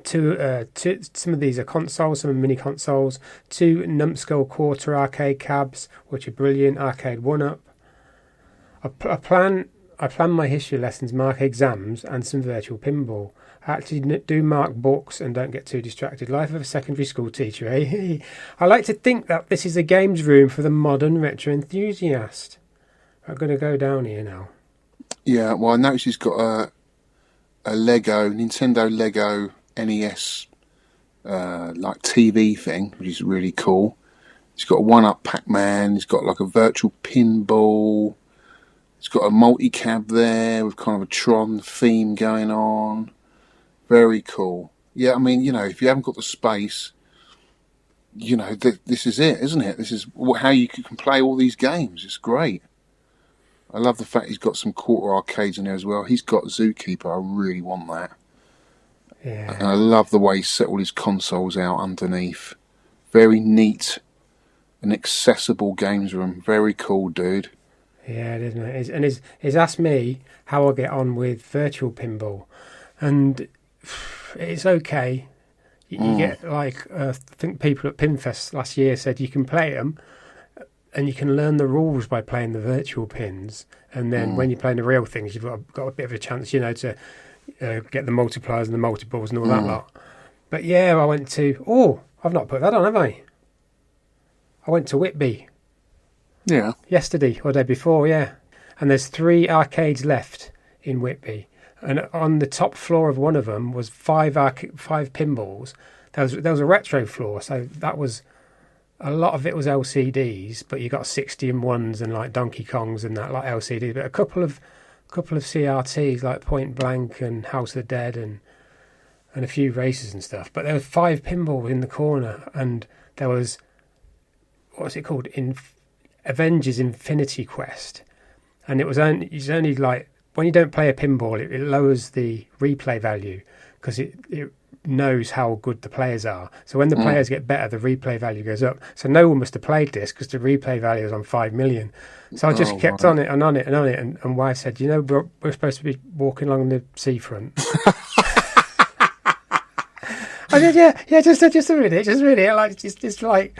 B: Some of these are consoles, some are mini consoles. 2 numbskull quarter arcade cabs, which are brilliant. Arcade 1-up. I plan my history lessons, mark exams, and some virtual pinball. I actually do mark books and don't get too distracted. Life of a secondary school teacher, eh? I like to think that this is a games room for the modern retro enthusiast. I'm going to go down here now.
A: Yeah, well, I noticed he's got Nintendo Lego NES like TV thing, which is really cool. He's got a 1-Up Pac-Man. He's got like a virtual pinball. He's got a multi-cab there with kind of a Tron theme going on. Very cool. Yeah, I mean, if you haven't got the space, this is it, isn't it? This is how you can play all these games. It's great. I love the fact he's got some quarter arcades in there as well. He's got Zookeeper. I really want that.
B: Yeah.
A: And I love the way he set all his consoles out underneath. Very neat and accessible games room. Very cool, dude.
B: Yeah, it is, mate. And he's asked me how I get on with virtual pinball. And it's okay. You get, like, I think people at Pinfest last year said you can play them and you can learn the rules by playing the virtual pins. And then when you're playing the real things, you've got a bit of a chance, to get the multipliers and the multiples and all that lot. But yeah, I went to... I've not put that on, have I? I went to Whitby.
A: Yeah.
B: Yesterday or the day before, yeah. And there's 3 arcades left in Whitby. And on the top floor of one of them was 5 pinballs. There was a retro floor, so that was... A lot of it was LCDs, but you got 60-in-1s and like Donkey Kongs and that, like LCDs. But a couple of CRTs like Point Blank and House of the Dead and a few races and stuff. But there were 5 pinballs in the corner, and there was, what's it called? Avengers Infinity Quest. And it's only like, when you don't play a pinball, it lowers the replay value because it knows how good the players are. So when the players get better, the replay value goes up. So no one must have played this because the replay value is on 5 million. So I just kept on it and on it and on it. And wife said, we're supposed to be walking along the seafront. I said, yeah, just a minute. Like, it's like,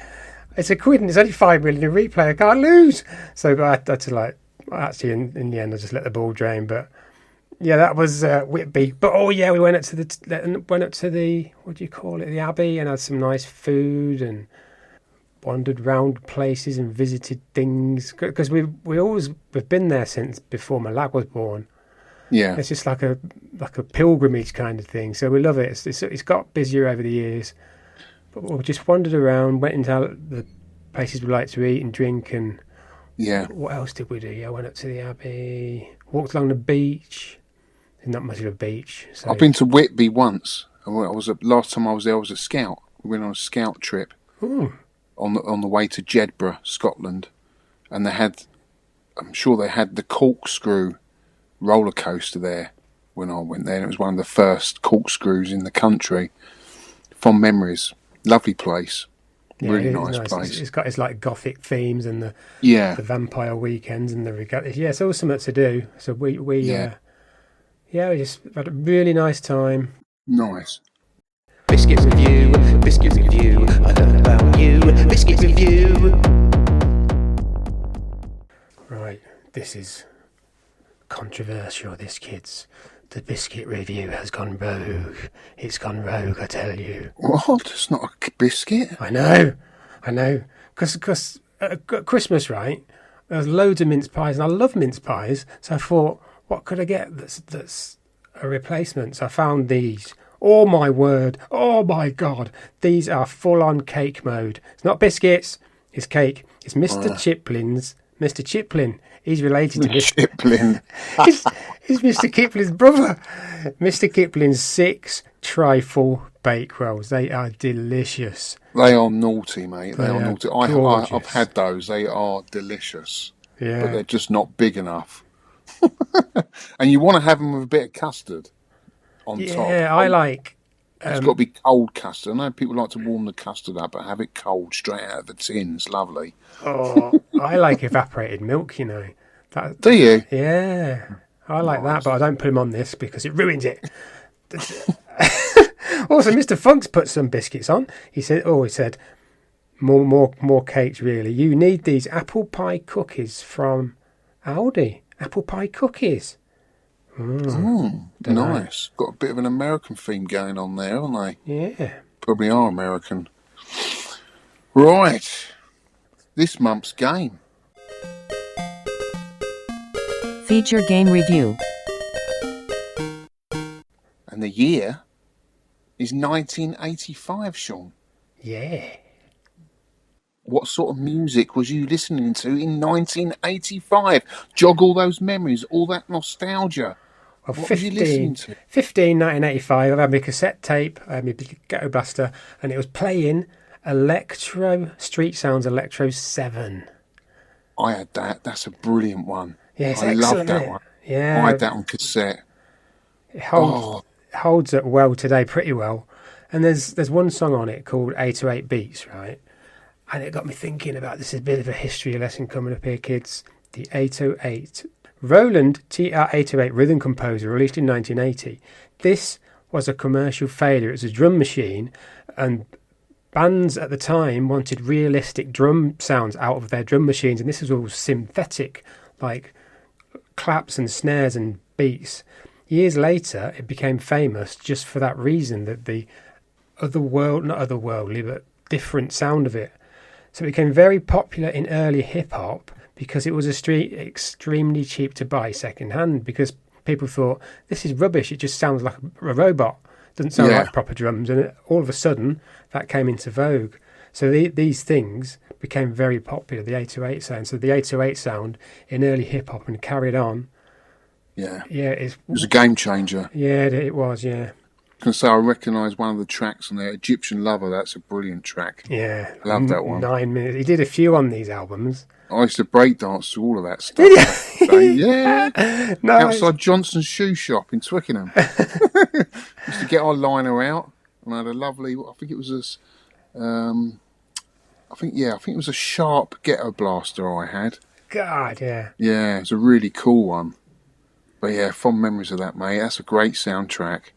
B: it's a quid and it's only 5 million in replay. I can't lose. So I had to actually in the end, I just let the ball drain. But yeah, that was Whitby. But we went up to the what do you call it, the Abbey, and had some nice food and wandered round places and visited things because we've been there since before my lad was born.
A: Yeah,
B: it's just like a pilgrimage kind of thing. So we love it. It's got busier over the years, but we just wandered around, went into the places we like to eat and drink, and what else did we do? Yeah, I went up to the Abbey, walked along the beach. Not much of a beach. So.
A: I've been to Whitby once. Last time I was there, I was a scout. We went on a scout trip on the way to Jedburgh, Scotland, and I'm sure they had the corkscrew roller coaster there when I went there. And it was one of the first corkscrews in the country. Fond memories. Lovely place.
B: Yeah,
A: really nice place.
B: It's got its like gothic themes and the vampire weekends and the regatta. Yeah, it's all something to do. So we just had a really nice time.
A: Nice.
F: Biscuit review, I learned about you. Biscuit review.
B: Right, this is controversial, kids. The biscuit review has gone rogue. It's gone rogue, I tell you.
A: What? It's not a biscuit?
B: I know. Because at Christmas, right, there's loads of mince pies, and I love mince pies, so I thought, what could I get that's a replacement? So I found these. Oh my word. Oh my God. These are full-on cake mode. It's not biscuits. It's cake. It's Mr. Chiplin's. Mr. Chiplin. He's related to Mr.
A: Chiplin.
B: He's Mr. Kiplin's brother. Mr. Kiplin's 6 trifle bake rolls. They are delicious.
A: They are naughty, mate. They are naughty.
B: Gorgeous.
A: I've had those. They are delicious.
B: Yeah.
A: But they're just not big enough. And you want to have them with a bit of custard on top.
B: Yeah, I like...
A: It's got to be cold custard. I know people like to warm the custard up, but have it cold straight out of the tin. It's lovely.
B: Oh, I like evaporated milk,
A: Do you?
B: Yeah, I like that, but I don't put them on this because it ruins it. Also, Mr. Funk's put some biscuits on. He said, more cakes, really. You need these apple pie cookies from Aldi. Apple pie cookies.
A: Nice. Got a bit of an American theme going on there, haven't they?
B: Yeah.
A: Probably are American. Right. This month's game.
D: Feature game review.
A: the year is 1985, Shaun.
B: Yeah.
A: What sort of music was you listening to in 1985? Jog all those memories, all that nostalgia.
B: Well,
A: What was you listening to?
B: 1985, I had my cassette tape, I had my Ghetto Blaster, and it was playing Street Sounds Electro 7.
A: I had that. That's a brilliant one.
B: Yeah, it's
A: I love
B: excellent,
A: that
B: isn't it?
A: one.
B: Yeah.
A: I had that on cassette.
B: It
A: Oh,
B: holds up well today, pretty well. And there's one song on it called 808 Beats, right? And it got me thinking about this is a bit of a history lesson coming up here, kids. The 808. Roland TR-808 rhythm composer, released in 1980. This was a commercial failure. It was a drum machine, and bands at the time wanted realistic drum sounds out of their drum machines, and this was all synthetic, like claps and snares and beats. Years later, it became famous just for that reason, that the not otherworldly, but different sound of it. So it became very popular in early hip-hop because it was extremely cheap to buy second-hand, because people thought, this is rubbish, it just sounds like a robot. It doesn't sound like proper drums. And all of a sudden, that came into vogue. So these things became very popular, the 808 sound. So the 808 sound in early hip-hop and carried on.
A: yeah.
B: Yeah,
A: It was a game changer.
B: Yeah, it was, yeah.
A: I can say I recognise one of the tracks on there, Egyptian Lover. That's a brilliant track.
B: Yeah.
A: Love that one.
B: 9 minutes. He did a few on these albums.
A: I used to breakdance to all of that stuff. Yeah.
B: Nice.
A: Outside Johnson's shoe shop in Twickenham. Used to get our liner out, and I had a lovely, I think it was a Sharp Ghetto Blaster I had.
B: God, yeah.
A: Yeah, it's a really cool one. But yeah, fond memories of that, mate. That's a great soundtrack.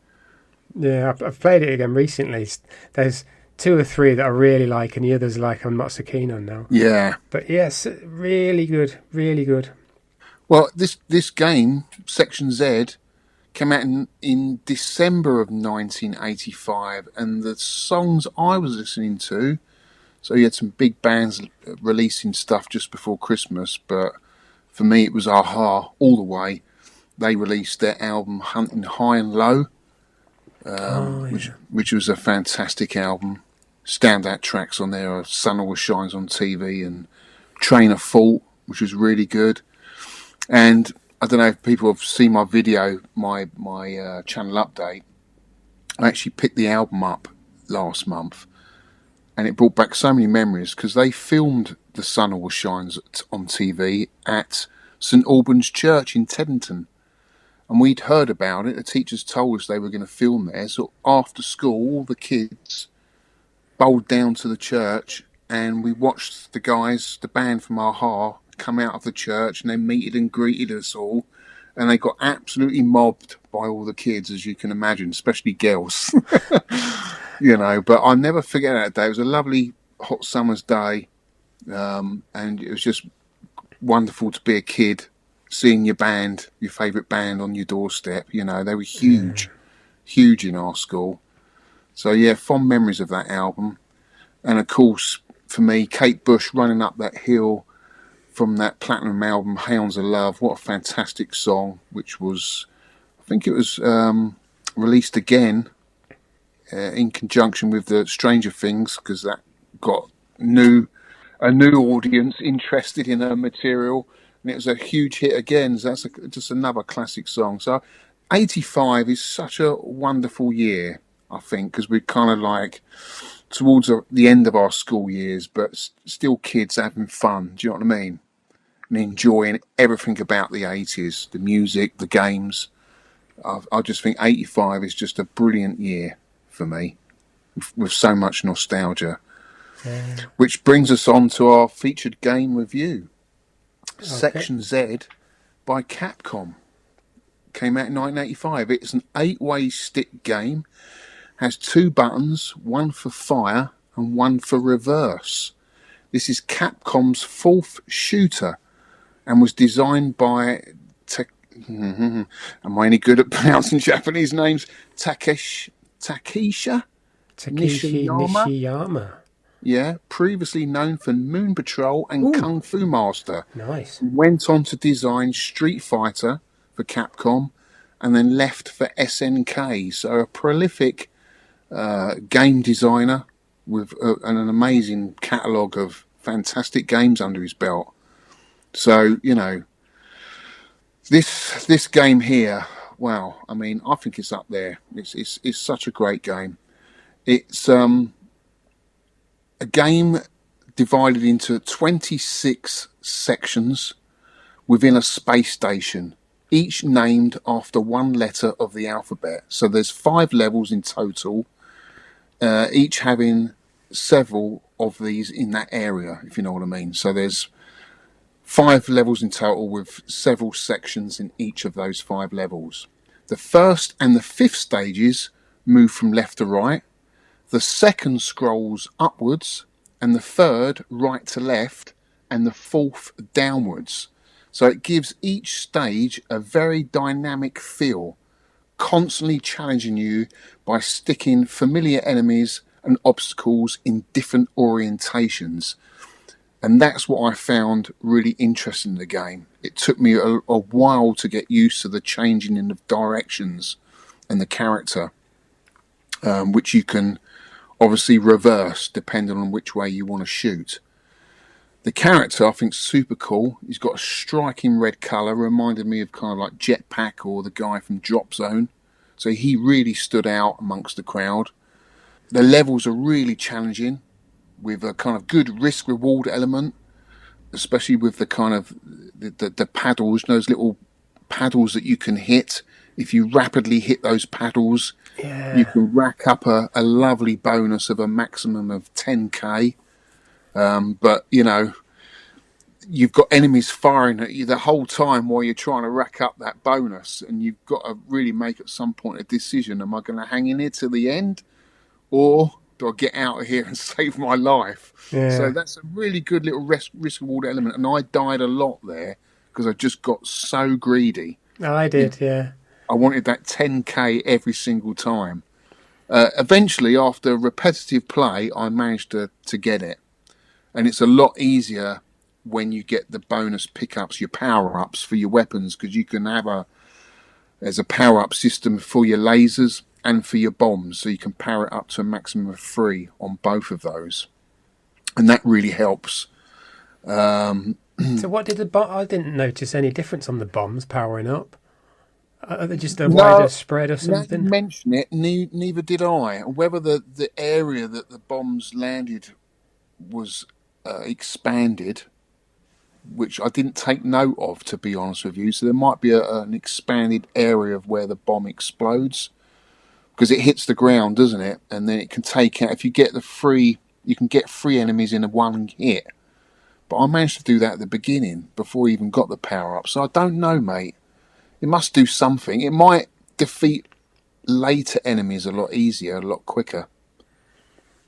B: Yeah, I've played it again recently. There's 2 or 3 that I really like, and the others I'm not so keen on now.
A: Yeah.
B: But yes, really good, really good.
A: Well, this game, Section Z, came out in December of 1985, and the songs I was listening to, so you had some big bands releasing stuff just before Christmas, but for me it was a-ha all the way. They released their album Hunting High and Low, which was a fantastic album. Standout tracks on there are Sun Always Shines on TV and Train of Thought, which was really good. And I don't know if people have seen my video, my channel update. I actually picked the album up last month, and it brought back so many memories, because they filmed the Sun Always Shines on TV at St Albans Church in Teddington. And we'd heard about it. The teachers told us they were going to film there. So after school, all the kids bowled down to the church, and we watched the band from a-ha, come out of the church, and they meted and greeted us all. And they got absolutely mobbed by all the kids, as you can imagine, especially girls. But I'll never forget that day. It was a lovely hot summer's day. And it was just wonderful to be a kid, seeing your favourite band on your doorstep. They were huge in our school. So yeah, fond memories of that album. And of course, for me, Kate Bush running up that hill from that platinum album, Hounds of Love. What a fantastic song, which was, I think it was released again in conjunction with the Stranger Things, because that got a new audience interested in her material. And it was a huge hit again. So that's just another classic song. So 85 is such a wonderful year, I think, because we're kind of towards the end of our school years, but still kids having fun. Do you know what I mean? And enjoying everything about the 80s, the music, the games. I just think 85 is just a brilliant year for me, with so much nostalgia. Yeah. Which brings us on to our featured game review. Okay. Section Z by Capcom. Came out in 1985. It's an 8-way stick game. Has 2 buttons, one for fire and one for reverse. This is Capcom's 4th shooter, and was designed by am I any good at pronouncing Japanese names? Takeshi
B: Nishiyama.
A: Yeah, previously known for Moon Patrol and Kung Fu Master.
B: Nice.
A: Went on to design Street Fighter for Capcom and then left for SNK. So a prolific game designer with an amazing catalogue of fantastic games under his belt. So, you know, this game here, wow, I mean, I think it's up there. It's such a great game. It's a game divided into 26 sections within a space station, each named after one letter of the alphabet. So there's 5 levels in total, each having several of these in that area, if you know what I mean. So there's 5 levels in total with several sections in each of those 5 levels. The first and the 5th stages move from left to right. The second scrolls upwards, and the third right to left, and the 4th downwards. So it gives each stage a very dynamic feel, constantly challenging you by sticking familiar enemies and obstacles in different orientations. And that's what I found really interesting in the game. It took me a while to get used to the changing in the directions and the character, which you can obviously reverse depending on which way you want to shoot. The character I think is super cool. He's got a striking red colour, reminded me of kind of like Jetpack or the guy from Drop Zone. So he really stood out amongst the crowd. The levels are really challenging, with a kind of good risk-reward element, especially with the kind of the paddles, those little paddles that you can hit. If you rapidly hit those paddles, you can rack up a lovely bonus of a maximum of 10k. But, you know, you've got enemies firing at you the whole time while you're trying to rack up that bonus, and you've got to really make at some point a decision. Am I going to hang in here to the end, or do I get out of here and save my life?
B: Yeah.
A: So that's a really good little risk-reward element, and I died a lot there because I just got so greedy.
B: I did, yeah.
A: I wanted that 10k every single time. Eventually, after repetitive play, I managed to get it. And it's a lot easier when you get the bonus pickups, your power-ups for your weapons, because you can have there's a power-up system for your lasers and for your bombs, so you can power it up to a maximum of 3 on both of those. And that really helps.
B: So what did I didn't notice any difference on the bombs powering up. Are they just a wider spread or something?
A: Now you mention it, neither did I. Whether the area that the bombs landed was expanded, which I didn't take note of, to be honest with you. So there might be an expanded area of where the bomb explodes, because it hits the ground, doesn't it? And then it can take out, if you get you can get 3 enemies in a one hit. But I managed to do that at the beginning before I even got the power up. So I don't know, mate. It must do something. It might defeat later enemies a lot easier, a lot quicker.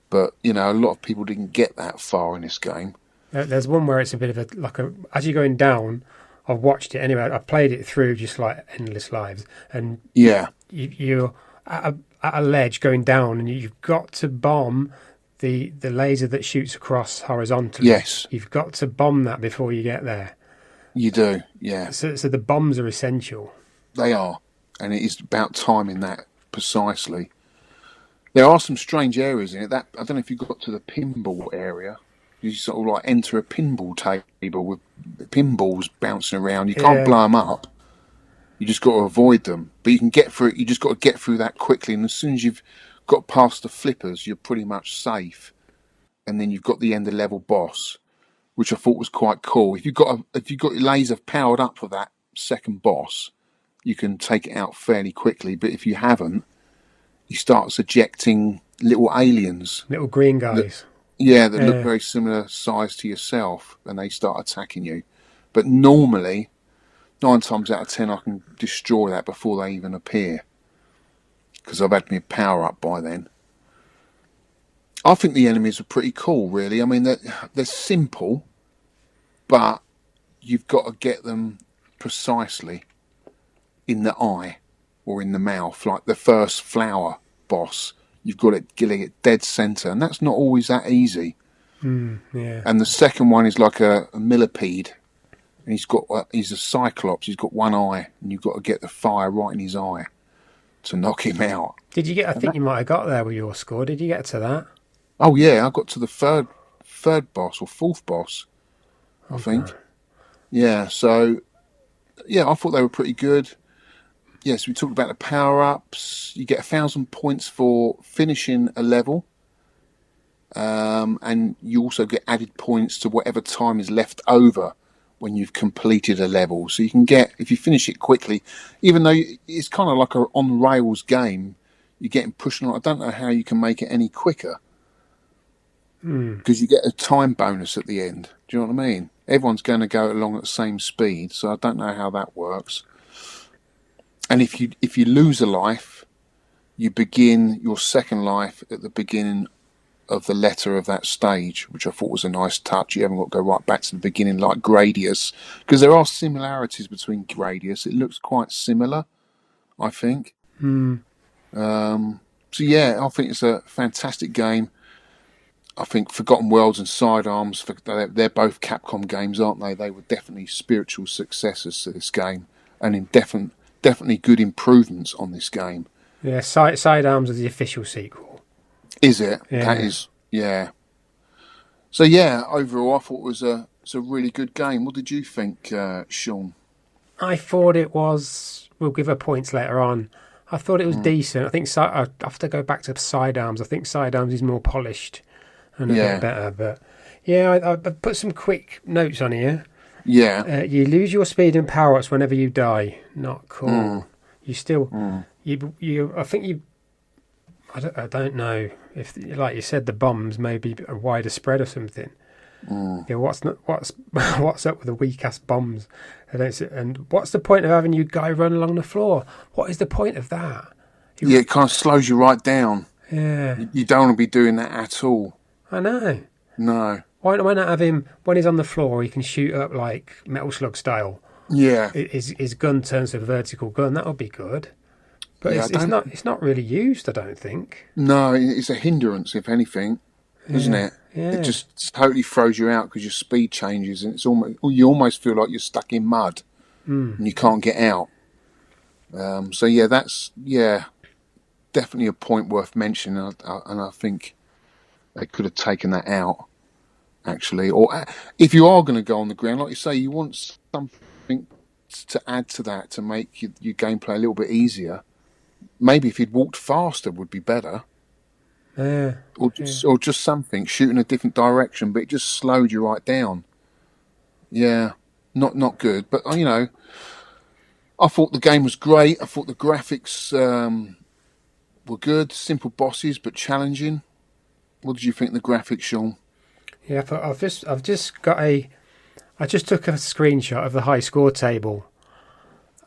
A: But, you know, a lot of people didn't get that far in this game.
B: There's one where it's a bit of as you're going down, I've watched it anyway. I played it through just like Endless Lives. And
A: yeah,
B: you're at a ledge going down, and you've got to bomb the laser that shoots across horizontally.
A: Yes.
B: You've got to bomb that before you get there.
A: You do, yeah.
B: So the bombs are essential.
A: They are. And it is about timing that precisely. There are some strange areas in it. I don't know if you got to the pinball area. You sort of like enter a pinball table with pinballs bouncing around. You can't blow them up. You just got to avoid them. But you can get through it. You just got to get through that quickly. And as soon as you've got past the flippers, you're pretty much safe. And then you've got the end of level boss, which I thought was quite cool. If you've got your laser powered up for that second boss, you can take it out fairly quickly. But if you haven't, he starts ejecting little aliens.
B: Little green guys.
A: That look very similar size to yourself, and they start attacking you. But normally, 9 times out of 10, I can destroy that before they even appear, because I've had my power up by then. I think the enemies are pretty cool, really. I mean, they're simple, but you've got to get them precisely in the eye or in the mouth. Like the first flower boss, you've got to get it dead centre, and that's not always that easy.
B: Yeah.
A: And the second one is like a millipede, and he's a Cyclops. He's got one eye, and you've got to get the fire right in his eye to knock him out.
B: Did you get? I think you might have got there with your score. Did you get to that?
A: Oh yeah, I got to the third boss or fourth boss, I think. Yeah, so yeah, I thought they were pretty good. Yes, we talked about the power-ups. You get 1,000 points for finishing a level. And you also get added points to whatever time is left over when you've completed a level. So you can get, if you finish it quickly, even though it's kind of like a on-rails game, you're getting pushed on. I don't know how you can make it any quicker. Because you get a time bonus at the end. Do you know what I mean? Everyone's going to go along at the same speed, so I don't know how that works. And if you lose a life, you begin your second life at the beginning of the letter of that stage, which I thought was a nice touch. You haven't got to go right back to the beginning like Gradius, because there are similarities between Gradius. It looks quite similar, I think. So yeah, I think it's a fantastic game. I think Forgotten Worlds and Sidearms, they're both Capcom games, aren't they? They were definitely spiritual successors to this game, and definitely good improvements on this game.
B: Yeah, Sidearms is the official sequel.
A: Is it?
B: Yeah.
A: That is, yeah. So yeah, overall, I thought it's a really good game. What did you think, Shaun?
B: I thought it was. We'll give her points later on. I thought it was decent. I think I have to go back to Sidearms. I think Sidearms is more polished and a bit better. But yeah, I put some quick notes on here.
A: Yeah.
B: You lose your speed and power-ups whenever you die. Not cool. You still. You. I think you. I don't know if, like you said, the bombs may be a wider spread or something. Yeah, what's up with the weak ass bombs? And what's the point of having you guy run along the floor? What is the point of that?
A: Yeah, it kind of slows you right down.
B: Yeah,
A: You don't want to be doing that at all.
B: I know.
A: No.
B: Why not have him when he's on the floor? He can shoot up like Metal Slug style.
A: Yeah.
B: His gun turns to a vertical gun. That would be good. But
A: Yeah,
B: it's not really used, I don't think.
A: No, it's a hindrance, if anything, isn't it?
B: Yeah.
A: It just totally throws you out because your speed changes, and you almost feel like you're stuck in mud and you can't get out. So yeah, that's definitely a point worth mentioning, and I think they could have taken that out actually. Or if you are going to go on the ground, like you say, you want something to add to that to make your gameplay a little bit easier. Maybe if you'd walked faster would be better.
B: Yeah.
A: Or just something, shoot in a different direction, but it just slowed you right down. Yeah, not good. But, I thought the game was great. I thought the graphics were good, simple bosses, but challenging. What did you think of the graphics, Shaun?
B: Yeah, I just took a screenshot of the high score table.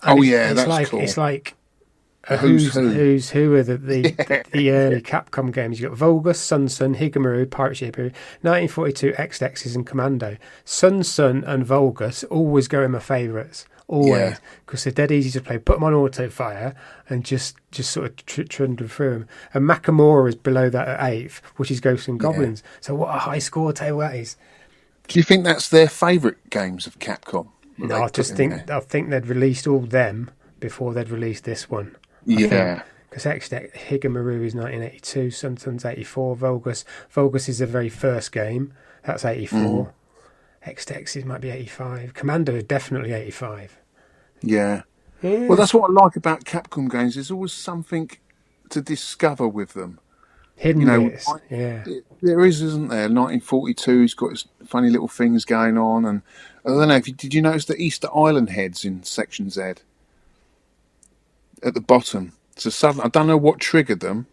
B: And
A: that's cool.
B: It's like a
A: Who's
B: who's who are the early Capcom games. You got Volgus, Sun, Higamaru, Pirate Ship, 1942, X-Dexes and Commando. Sun, and Volgus always go in my favourites. Always, because they're dead easy to play. Put them on auto fire and just sort of trundle through them. And Makamura is below that at 8th, which is Ghosts and Goblins. So what a high score table that is.
A: Do you think that's their favourite games of Capcom?
B: No, I think they'd released all them before they'd released this one.
A: Yeah.
B: Because Higamaru is 1982, Sun's 84, Volgus is the very first game. That's 84. X-Dexes might be 85. Commando is definitely 85.
A: Yeah. Well, that's what I like about Capcom games. There's always something to discover with them.
B: Hidden bits. Yeah.
A: There is, isn't there? 1942, he's got his funny little things going on. And I don't know, did you notice the Easter Island heads in Section Z? At the bottom. So suddenly, I don't know what triggered them,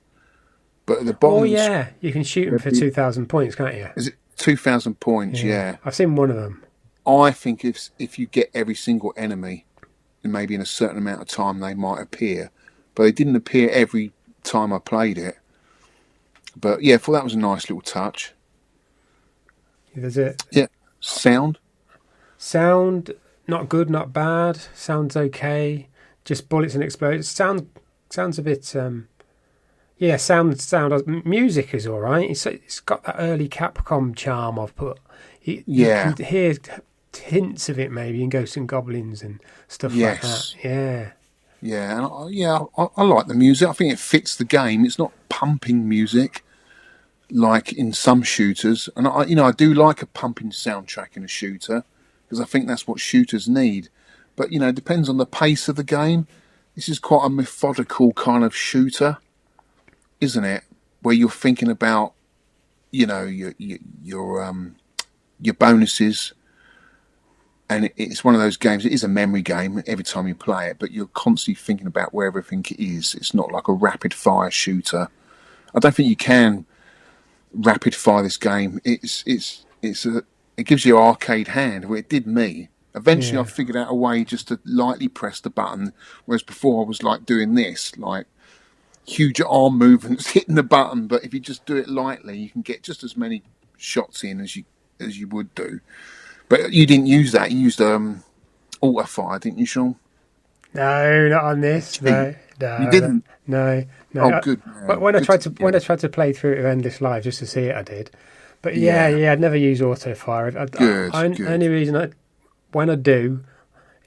A: but at the bottom...
B: Oh, yeah. You can shoot them for 2,000 points, can't you?
A: Is it 2,000 points? Yeah.
B: I've seen one of them.
A: I think if you get every single enemy, and maybe in a certain amount of time they might appear, but they didn't appear every time I played it. But yeah, I thought that was a nice little touch.
B: There's it.
A: Yeah. Sound,
B: not good, not bad. Sounds okay. Just bullets and explosions. Sounds a bit. Sound. Music is all right. It's got that early Capcom charm I've put. You can hear hints of it maybe in Ghosts and Goblins and stuff like that.
A: Yes.
B: Yeah.
A: Yeah, and I like the music. I think it fits the game. It's not pumping music like in some shooters, and I do like a pumping soundtrack in a shooter because I think that's what shooters need. But it depends on the pace of the game. This is quite a methodical kind of shooter, isn't it? Where you're thinking about, your bonuses. And it's one of those games. It is a memory game every time you play it, but you're constantly thinking about where everything is. It's not like a rapid fire shooter. I don't think you can rapid fire this game. It gives you an arcade hand. Well, it did me. Eventually,
B: Yeah.
A: I figured out a way just to lightly press the button, whereas before I was like doing this, like huge arm movements hitting the button. But if you just do it lightly, you can get just as many shots in as you would do. But you didn't use that. You used auto fire, didn't you, Shaun?
B: No, not on this. No,
A: You didn't.
B: No.
A: Oh, good. Man.
B: When I tried
A: Good.
B: to play through it with Endless Live just to see it, I did. But
A: Yeah.
B: I'd never use auto fire.
A: Good.
B: Only reason when I do,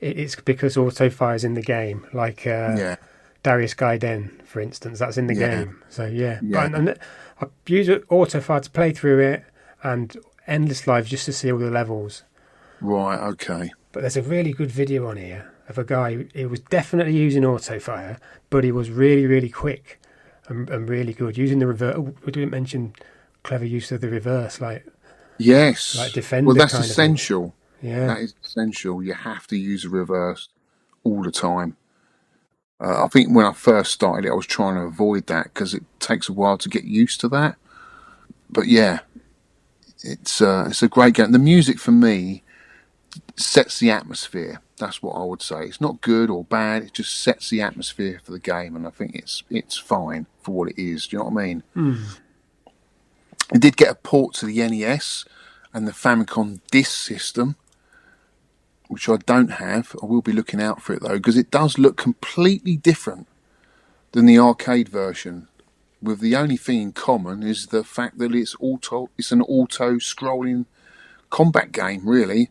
B: it's because auto fire is in the game. Like
A: Yeah.
B: Darius Gaiden, for instance, that's in the
A: Yeah.
B: game. So yeah.
A: Yeah.
B: And I use auto fire to play through it, and Endless Live just to see all the levels.
A: Right. Okay.
B: But there's a really good video on here of a guy who was definitely using auto fire, but he was really, really quick and really good using the reverse. Oh, we didn't mention clever use of the reverse, like
A: Yes.
B: defender.
A: Well, that's
B: kind of thing.
A: essential.
B: Yeah,
A: That is essential. You have to use the reverse all the time. I think when I first started it, I was trying to avoid that because it takes a while to get used to that. But yeah, it's a great game. The music for me sets the atmosphere. That's what I would say. It's not good or bad. It just sets the atmosphere for the game, and I think it's fine for what it is. Do you know what I mean? It did get a port to the NES and the Famicom Disk System, which I don't have. I will be looking out for it though, because it does look completely different than the arcade version. With the only thing in common is the fact that it's an auto-scrolling combat game, really.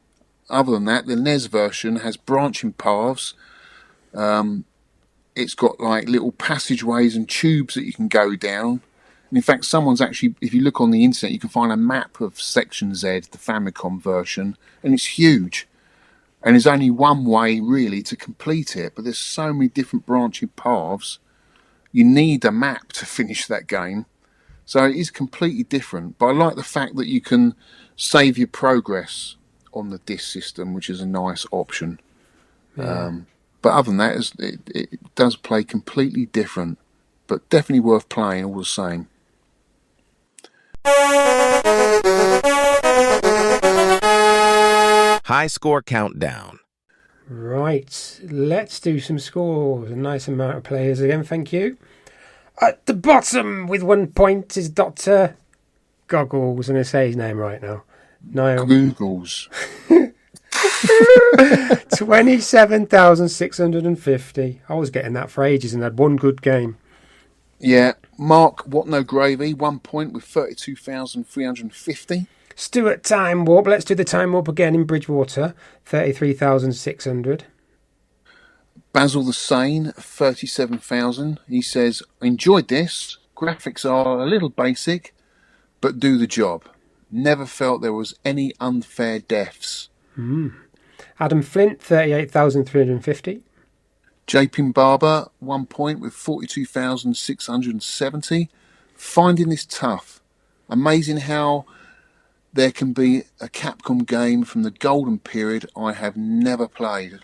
A: Other than that, the NES version has branching paths. It's got like little passageways and tubes that you can go down. And in fact, someone's actually, if you look on the internet, you can find a map of Section Z, the Famicom version, and it's huge. And there's only one way really to complete it, but there's so many different branching paths. You need a map to finish that game. So it is completely different. But I like the fact that you can save your progress on the disk system, which is a nice option. But other than that, it does play completely different, but definitely worth playing all the same.
C: High score countdown.
B: right. Let's do some scores. A nice amount of players again. Thank you. At the bottom with 1 point is Dr. Goggles. I'm going to say his name right now. Niall.
A: Googles.
B: 27,650. I was getting that for ages and had one good game.
A: Yeah. Mark, What No Gravy, 1 point with 32,350.
B: Stuart Time Warp. Let's do the Time Warp again in Bridgewater. 33,600.
A: Basil the Sane, 37,000. He says, enjoyed this. Graphics are a little basic, but do the job. Never felt there was any unfair deaths.
B: Adam Flint, 38,350.
A: Japin Barber, 1 point with 42,670. Finding this tough. Amazing how there can be a Capcom game from the golden period I have never played.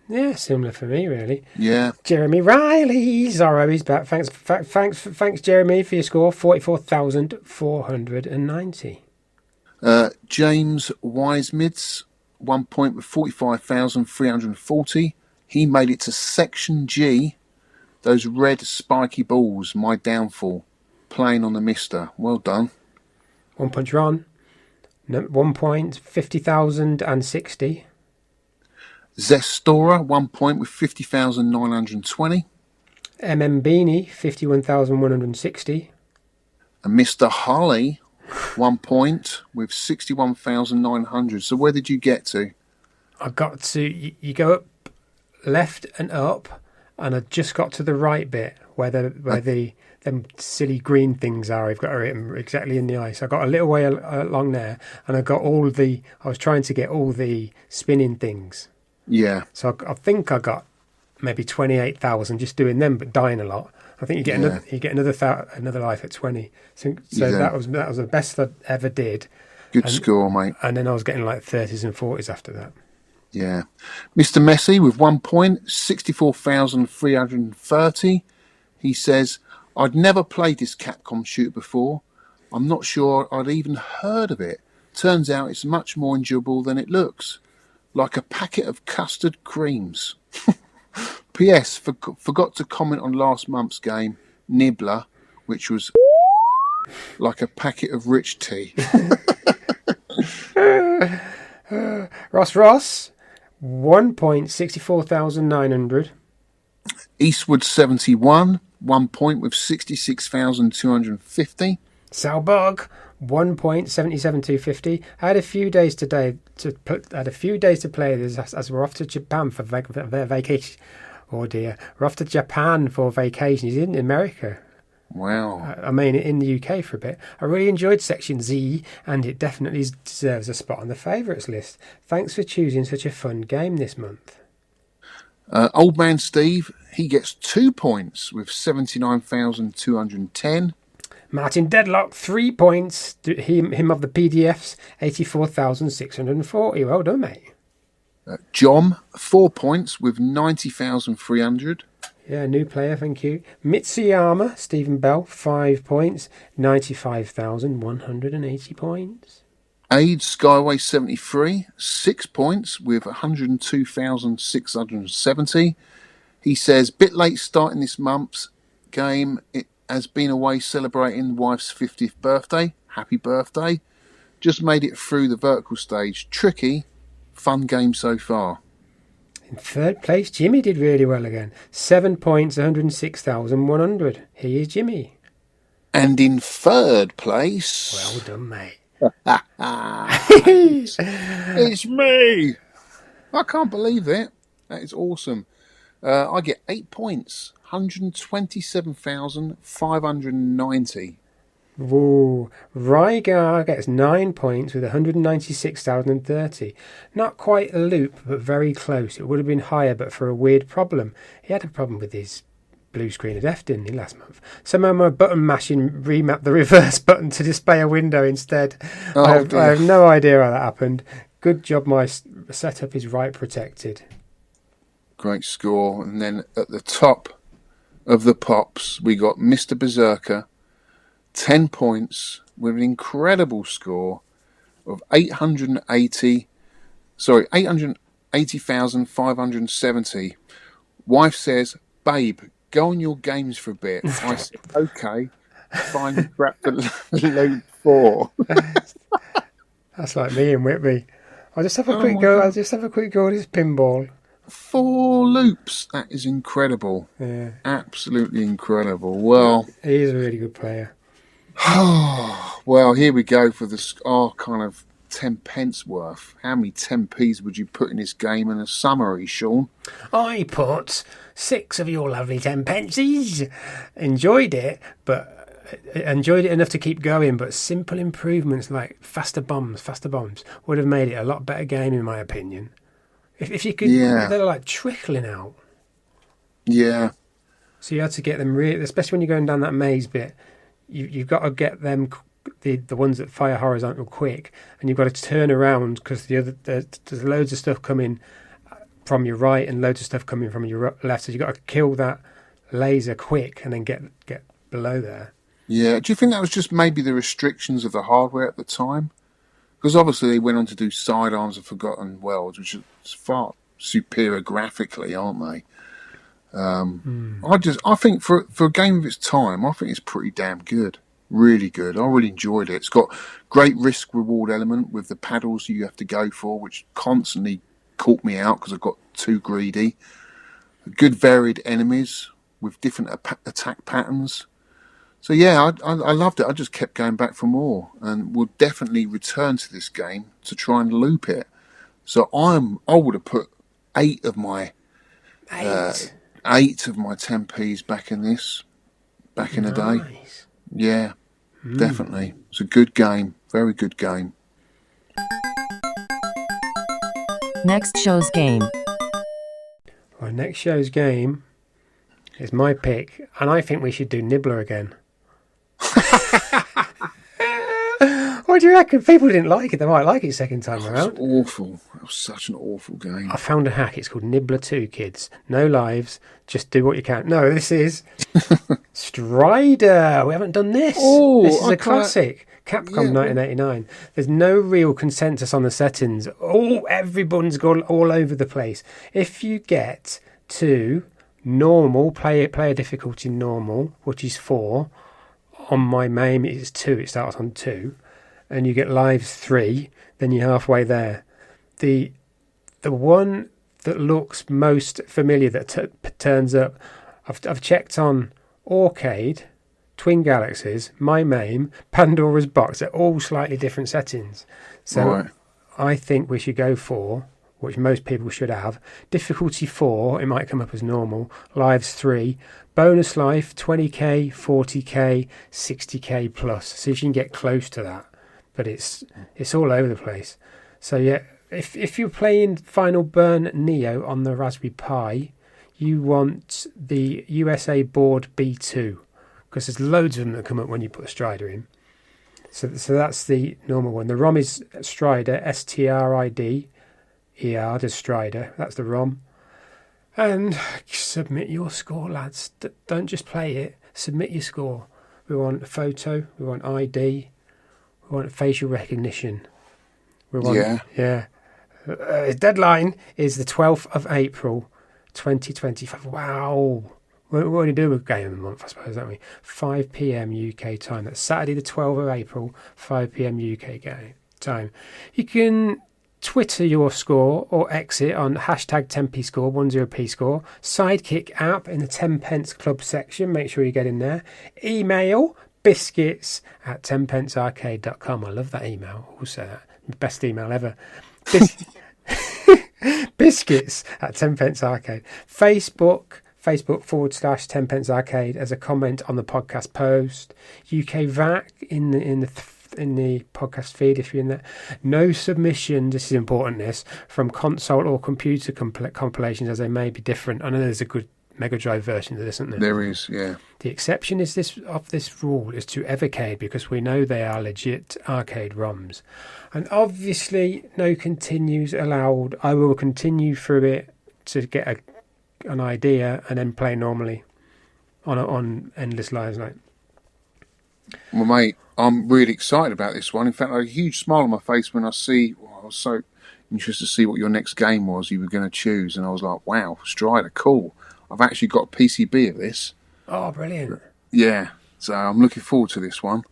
B: Yeah, similar for me, really.
A: Yeah.
B: Jeremy Riley, Zorro is back. Thanks, Jeremy, for your score. 44,490.
A: James Wisemids, 1 point with 45,340. He made it to Section G. Those red spiky balls, my downfall. Playing on the Mister. Well done.
B: One Punch Ron. 1 point, 50,060.
A: Zestora, 1 point with 50,920.
B: MM Beanie, 51,160.
A: And Mr. Holly, 1 point with 61,900. So where did you get to?
B: I got to, you go up, left and up, and I just got to the right bit where them silly green things are. I've got to hit them exactly in the ice. I got a little way along there, and I was trying to get all the spinning things.
A: Yeah.
B: So I think I got maybe 28,000 just doing them, but dying a lot. I think you get another life at 20. So that was the best I ever did.
A: Good score, mate.
B: And then I was getting like 30s and 40s after that.
A: Yeah. Mr. Messi with 1 point, 64,330. He says, I'd never played this Capcom shooter before. I'm not sure I'd even heard of it. Turns out it's much more enjoyable than it looks. Like a packet of custard creams. P.S. Forgot to comment on last month's game, Nibbler, which was like a packet of rich tea.
B: Ross, 1 point, 64,900.
A: Eastwood 71, 1 point with 66,250.
B: Salbog, 1 point, 77,250. I had a few days to play this as we're off to Japan for vacation. Oh dear, we're off to Japan for vacation. He's in America.
A: Wow.
B: I mean, in the UK for a bit. I really enjoyed Section Z, and it definitely deserves a spot on the favourites list. Thanks for choosing such a fun game this month.
A: Old Man Steve, he gets 2 points with 79,210.
B: Martin Deadlock, 3 points. Him of the PDFs, 84,640. Well done, mate.
A: John, 4 points with 90,300.
B: Yeah, new player, thank you. Mitsuyama, Stephen Bell, 5 points, 95,180 points.
A: Aid Skyway 73, 6 points with 102,670. He says, bit late starting this month's game. It has been away celebrating wife's 50th birthday. Happy birthday. Just made it through the vertical stage. Tricky, fun game so far.
B: In third place, Jimmy did really well again. 7 points, 106,100. He is Jimmy.
A: And in third place...
B: Well done, mate.
A: It's me! I can't believe it. That is awesome. I get 8 points, 127,590.
B: Whoa. Rygar gets 9 points with 196,030. Not quite a loop, but very close. It would have been higher, but for a weird problem. He had a problem with his blue screen of death, didn't he, last month? Somehow my button mashing remapped the reverse button to display a window instead. I have no idea how that happened. Good job, my setup is right protected.
A: Great score. And then at the top of the pops, we got Mr. Berserker, 10 points with an incredible score of 880,570. Wife says, babe, go on your games for a bit. I said, okay, fine, grab the loop 4.
B: That's like me and Whitby. I'll just have a quick go. I'll just have a quick go at this pinball.
A: 4 loops. That is incredible.
B: Yeah.
A: Absolutely incredible. Well,
B: he is a really good player.
A: Well, here we go for our kind of 10 pence worth. How many 10p's would you put in this game in a summary, Shaun?
B: I put 6 of your lovely 10 pences. Enjoyed it enough to keep going, but simple improvements like faster bombs would have made it a lot better game, in my opinion. If you could, they're like trickling out.
A: Yeah.
B: So you had to get them really, especially when you're going down that maze bit. You've got to get them, the ones that fire horizontal quick, and you've got to turn around because there's loads of stuff coming from your right and loads of stuff coming from your left. So you've got to kill that laser quick and then get below there. Yeah.
A: Do you think that was just maybe the restrictions of the hardware at the time? Because obviously they went on to do Sidearms of Forgotten Worlds, which is far superior graphically, aren't they? I think for a game of its time, I think it's pretty damn good. Really good. I really enjoyed it. It's got great risk reward element with the paddles you have to go for, which constantly caught me out because I got too greedy. Good varied enemies with different attack patterns. So yeah, I loved it. I just kept going back for more, and will definitely return to this game to try and loop it. So I would have put
B: 8.
A: 10p's back in this, back in the day.
B: Nice.
A: Yeah, definitely. It's a good game, very good game.
D: Next show's game.
B: Well, next show's game is my pick, and I think we should do Nibbler again. What do you reckon? People didn't like it. They might like it second time
A: It was
B: around.
A: awful. It was such an awful game.
B: I found a hack. It's called Nibbler 2, kids. No lives. Just do what you can. No, this is Strider. We haven't done this.
A: Oh,
B: this is
A: I
B: a
A: can't-
B: classic. Capcom 1989. There's no real consensus on the settings. Everyone's gone all over the place. If you get to normal, player difficulty normal, which is 4, on my MAME it's 2, it starts on 2, and you get lives 3, then you're halfway there. The one that looks most familiar that turns up, I've checked on Aurcade, Twin Galaxies, my MAME, Pandora's Box. They're all slightly different settings. So
A: Right.
B: I think we should go for, which most people should have, difficulty 4, it might come up as normal, lives 3, bonus life 20k, 40k, 60k plus. See if you can get close to that. But it's all over the place. So yeah, if you're playing Final Burn Neo on the Raspberry Pi, you want the USA board B2, because there's loads of them that come up when you put a Strider in. So that's the normal one. The ROM is Strider, STRIDER, the Strider. That's the ROM. And submit your score, lads. Don't just play it. Submit your score. We want a photo. We want ID. We want facial recognition. We want, yeah. Deadline is the 12th of April, 2025. Wow. We only do a game of the month, I suppose, don't we? 5 p.m. UK time. That's Saturday the 12th of April, 5 p.m. UK time. You can Twitter your score or exit on hashtag 10pscore, 10pscore. Sidekick app in the 10 pence club section. Make sure you get in there. Email biscuits@10pencearcade.com. I love that email. Also, best email ever. Biscuits@10pencearcade. Facebook.com/10pencearcade as a comment on the podcast post. UK VAC in the podcast feed if you're in there. No submission, this is important, from console or computer compilations, as they may be different. I know there's a good Mega Drive version of this, isn't there?
A: There is, yeah.
B: The exception is this rule is to Evercade, because we know they are legit arcade ROMs. And obviously no continues allowed. I will continue through it to get an idea and then play normally on Endless Lives Night.
A: Well, mate, I'm really excited about this one. In fact, I had a huge smile on my face when I was so interested to see what your next game was you were going to choose. And I was like, wow, Strider, cool. I've actually got a PCB of this.
B: Oh, brilliant.
A: Yeah, so I'm looking forward to this one.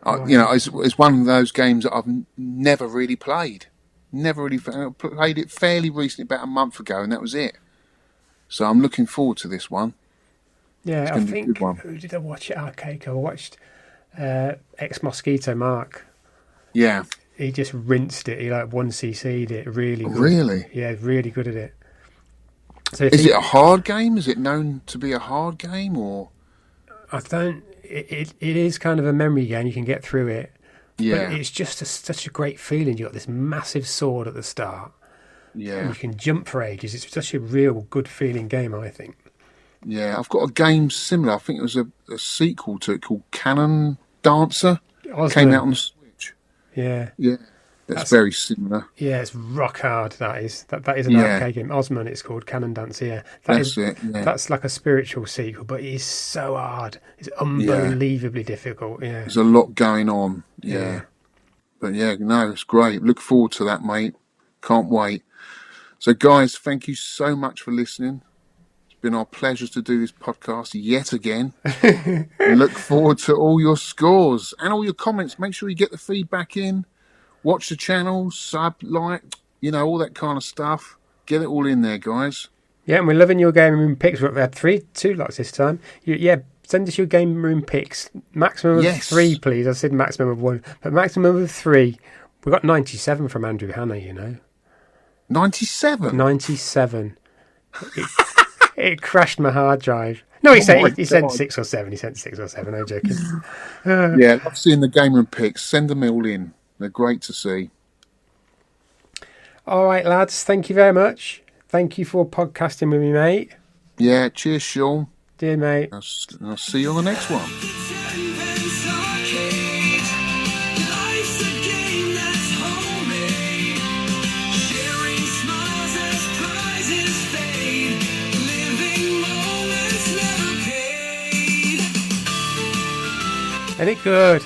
A: It's one of those games that I've never really played. Played it fairly recently, about a month ago, and that was it. So I'm looking forward to this one.
B: Yeah, I
A: gonna be a
B: think,
A: good one.
B: who did I watch at Arcade? I watched Ex Mosquito Mark.
A: Yeah.
B: He just rinsed it. He 1cc'd it. Really good.
A: Really?
B: Yeah, really good at it. So
A: Is it a hard game? Is it known to be a hard game, or?
B: I don't. It is kind of a memory game. You can get through it.
A: Yeah.
B: But it's just such a great feeling. You got this massive sword at the start. And
A: Yeah.
B: you can jump for ages. It's such a real good feeling game, I think.
A: Yeah. I've got a game similar. I think it was a sequel to it called Cannon Dancer. Came out on the Switch.
B: Yeah.
A: Yeah. That's very similar.
B: Yeah, it's rock hard. That is an arcade game. Osman, it's called Cannon Dance. Yeah,
A: That's it. Yeah.
B: That's like a spiritual sequel, but it is so hard. It's unbelievably difficult. Yeah,
A: There's a lot going on. Yeah. But yeah, no, it's great. Look forward to that, mate. Can't wait. So, guys, thank you so much for listening. It's been our pleasure to do this podcast yet again. And look forward to all your scores and all your comments. Make sure you get the feedback in. Watch the channel, sub, like, all that kind of stuff. Get it all in there, guys.
B: Yeah, and we're loving your gaming room picks. We had 2 lots this time. Send us your game room picks. Maximum of
A: Yes.
B: 3, please. I said maximum of 1, but maximum of 3. We got 97 from Andrew Hanna, you know.
A: 97.
B: 97. It crashed my hard drive. No, he
A: my
B: sent
A: God.
B: 6 or 7. He sent 6 or 7. No joking.
A: Yeah, love seeing the game room picks. Send them all in. They're great to see.
B: All right, lads. Thank you very much. Thank you for podcasting with me, mate.
A: Yeah, cheers, Shaun.
B: Dear mate.
A: I'll see you on the next one.
E: Pence Arcade. Life's a game that's homemade. Sharing smiles as prizes fade. Living moments never paid.
B: Ain't it good?